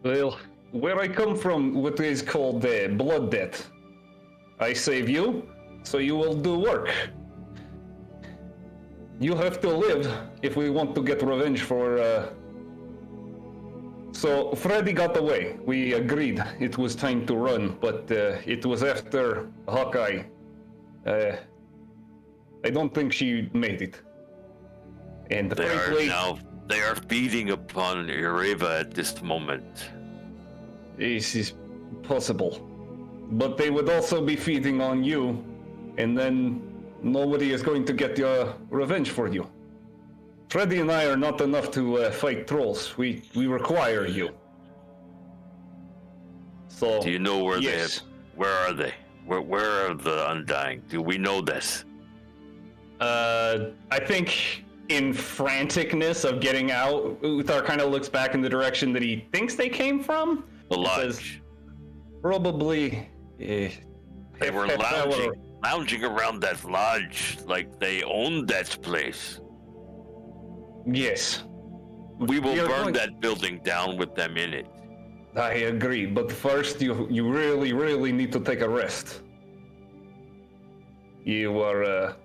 Well, where I come from, what is called blood debt. I save you, so you will do work. You have to live if we want to get revenge for... So, Freddy got away. We agreed it was time to run, but it was after Hawkeye. I don't think she made it. And frankly... They are feeding upon Ureva at this moment. This is possible. But they would also be feeding on you, and then nobody is going to get your revenge for you. Freddy and I are not enough to fight trolls. We require you. So. Do you know where yes. Where are they? Where are the Undying? Do we know this? I think in franticness of getting out, Uthar kind of looks back in the direction that he thinks they came from. The lodge. Probably. They were lounging around that lodge like they owned that place. Yes. We will burn that building down with them in it. I agree, but first you really, really need to take a rest. You are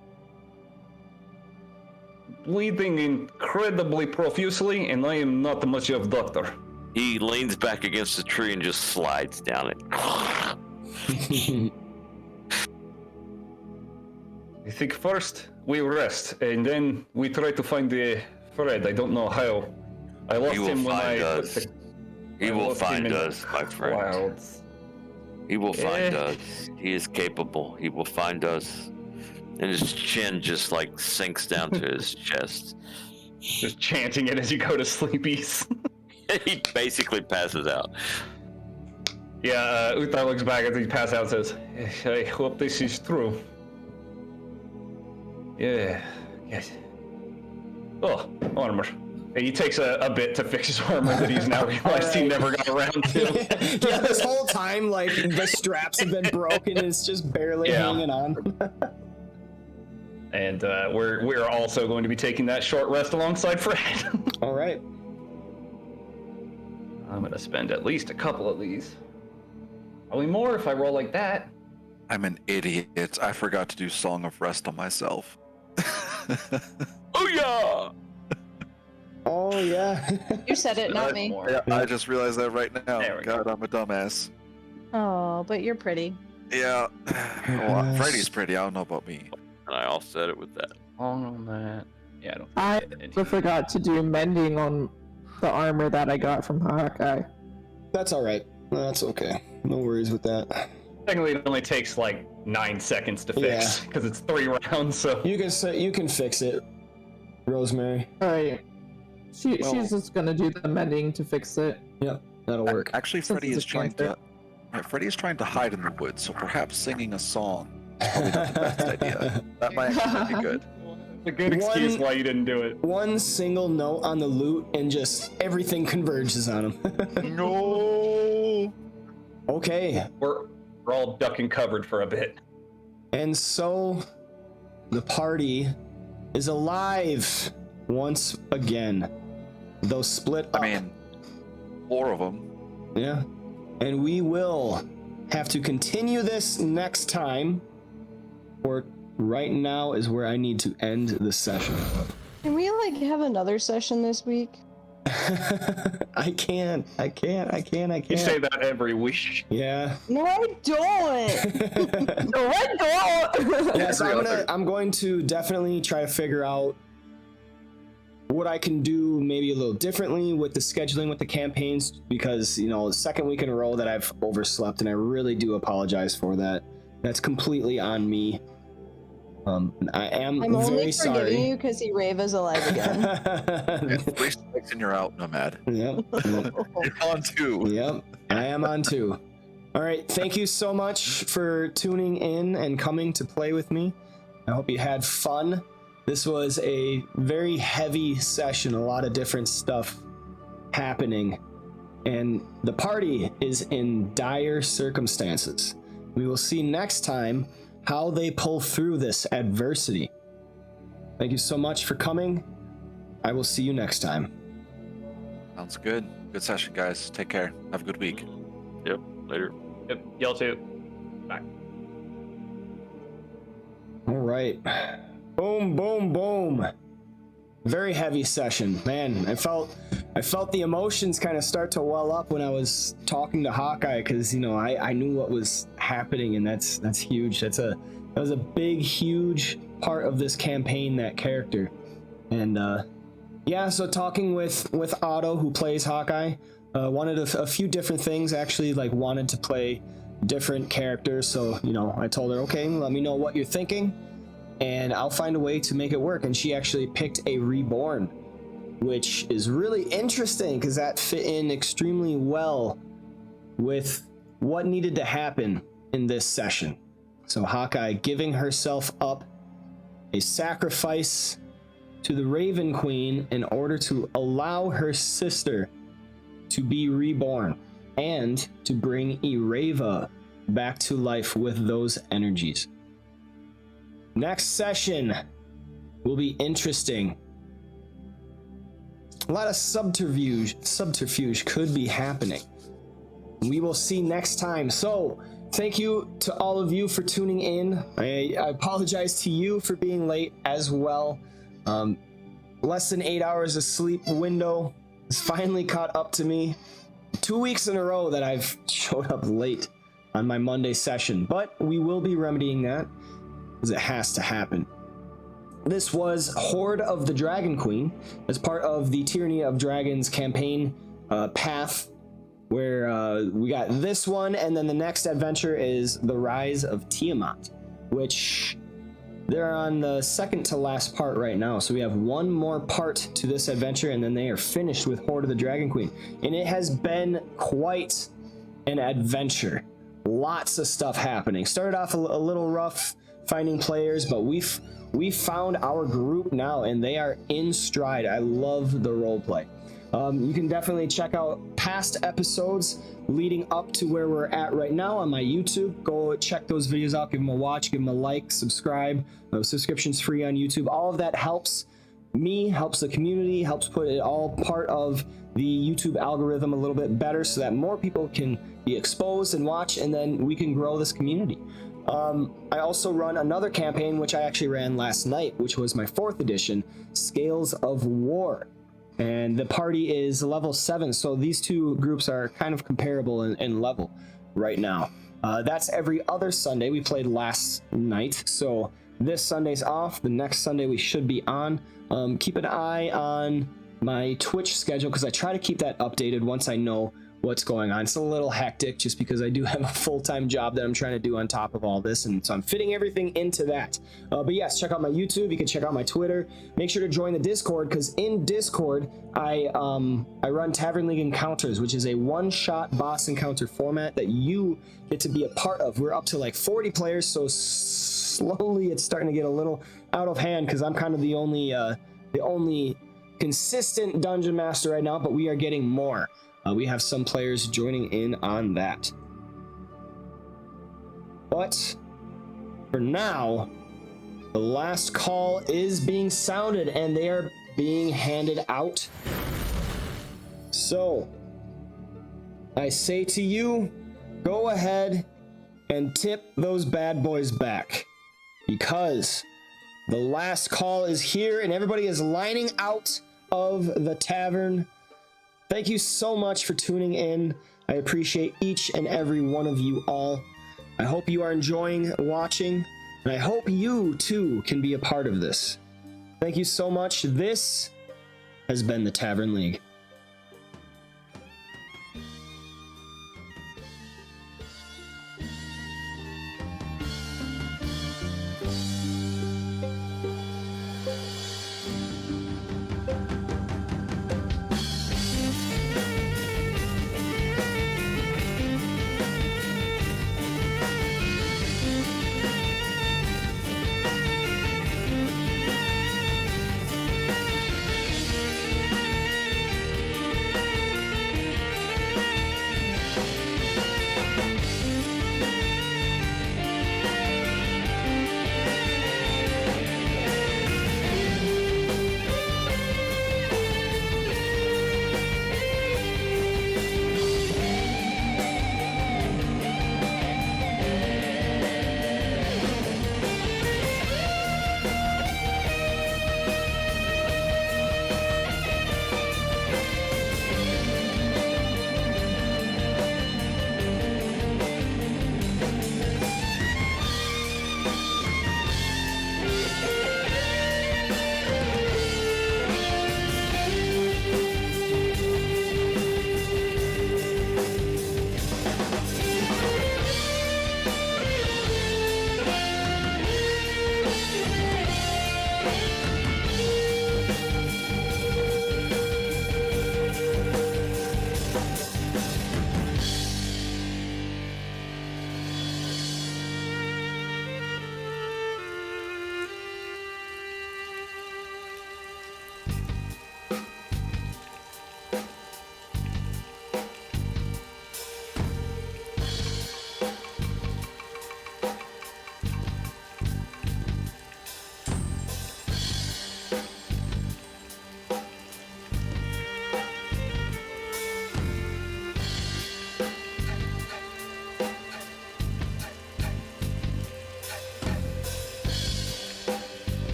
bleeding incredibly profusely, and I am not much of a doctor. He leans back against the tree and just slides down it. I think first we rest, and then we try to find the Fred. I don't know how. I lost him when He will find us, my friend. Clouds. He will find us. He is capable. He will find us. And his chin just like sinks down to his chest. Just chanting it as you go to sleepies. He basically passes out. Yeah, Uthar looks back as he passes out and says, I hope this is true. Yeah, yes. Oh, armor. He takes a bit to fix his armor that he's now realized he never got around to. Yeah, this whole time, like, the straps have been broken and it's just barely hanging on. And we're also going to be taking that short rest alongside Fred. All right. I'm going to spend at least a couple of these. Probably more if I roll like that. I'm an idiot. I forgot to do Song of Rest on myself. Oh yeah! Oh yeah. You said it, not me. Yeah, I just realized that right now. There we God, I'm a dumbass. Oh, but you're pretty. Yeah. Well, Freddy's pretty. I don't know about me. And I offset it with that. On that. Yeah, I forgot to do mending on the armor that I got from Hawkeye. That's all right. That's okay. No worries with that. Technically, it only takes like 9 seconds to fix because it's 3 rounds. So You can fix it, Rosemary. All right. She's just gonna do the mending to fix it. Yep, that'll work. Actually, Freddy it's is a trying cantrip. to. Freddy is trying to hide in the woods, so perhaps singing a song is probably not the best idea. That might actually be good. a good excuse why you didn't do it. One single note on the lute and just everything converges on him. No. Okay, We're all ducking covered for a bit. and so the party is alive once again, though split up. I mean, 4 of them. Yeah, and we will have to continue this next time, or right now is where I need to end the session. Can we like have another session this week? I can't. You say that every week. Yeah. No, I don't. No, I don't. Yeah, so I'm going to definitely try to figure out what I can do maybe a little differently with the scheduling with the campaigns, because the second week in a row that I've overslept, and I really do apologize for that. That's completely on me. I am I'm only very forgiving sorry. you because he Rava's alive again. Yeah, 3 strikes and you're out, Nomad. Yep. You're on 2. Yep. I am on 2. All right. Thank you so much for tuning in and coming to play with me. I hope you had fun. This was a very heavy session, a lot of different stuff happening, and the party is in dire circumstances. We will see next time how they pull through this adversity. Thank you so much for coming. I will see you next time. Sounds good. Good session, guys. Take care. Have a good week. Yep. Later. Yep, y'all too. Bye. All right. Boom, boom, boom. Very heavy session, man. I felt the emotions kind of start to well up when I was talking to Hawkeye, because I knew what was happening, and that's huge. That was a big, huge part of this campaign, that character. And yeah, so talking with Otto, who plays Hawkeye, wanted a few different things. Actually, like wanted to play different characters. So I told her, okay, let me know what you're thinking, and I'll find a way to make it work. And she actually picked a Reborn, which is really interesting because that fit in extremely well with what needed to happen in this session. So Hawkeye giving herself up, a sacrifice to the Raven Queen in order to allow her sister to be reborn and to bring Ireva back to life with those energies. Next session will be interesting. A lot of subterfuge could be happening. We will see next time. So thank you to all of you for tuning in. I apologize to you for being late as well. Less than 8 hours of sleep window has finally caught up to me. 2 weeks in a row that I've showed up late on my Monday session, but we will be remedying that because it has to happen. This was Hoard of the Dragon Queen as part of the Tyranny of Dragons campaign path, where we got this one, and then the next adventure is The Rise of Tiamat, which they're on the second to last part right now. So we have one more part to this adventure, and then they are finished with Hoard of the Dragon Queen. And it has been quite an adventure. Lots of stuff happening. Started off a little rough finding players, but we found our group now, and they are in stride. I love the roleplay. You can definitely check out past episodes leading up to where we're at right now on my YouTube. Go check those videos out, give them a watch, give them a like, subscribe. Subscription's free on YouTube. All of that helps me, helps the community, helps put it all part of the YouTube algorithm a little bit better so that more people can be exposed and watch, and then we can grow this community. I also run another campaign, which I actually ran last night, which was my 4th edition, Scales of War. And the party is level 7, so these two groups are kind of comparable in level right now. That's every other Sunday. We played last night, so this Sunday's off. The next Sunday we should be on. Keep an eye on my Twitch schedule, because I try to keep that updated once I know what's going on. It's a little hectic just because I do have a full-time job that I'm trying to do on top of all this, and so I'm fitting everything into that. But yes, check out my YouTube. You can check out my Twitter. Make sure to join the Discord, because in Discord I run Tavern League Encounters, which is a one-shot boss encounter format that you get to be a part of. We're up to like 40 players, so slowly it's starting to get a little out of hand because I'm kind of the only consistent dungeon master right now, but we are getting more. We have some players joining in on that. But for now, the last call is being sounded and they are being handed out. So I say to you, go ahead and tip those bad boys back, because the last call is here and everybody is lining out of the tavern. Thank you so much for tuning in. I appreciate each and every one of you all. I hope you are enjoying watching, and I hope you too can be a part of this. Thank you so much. This has been the Tavern League.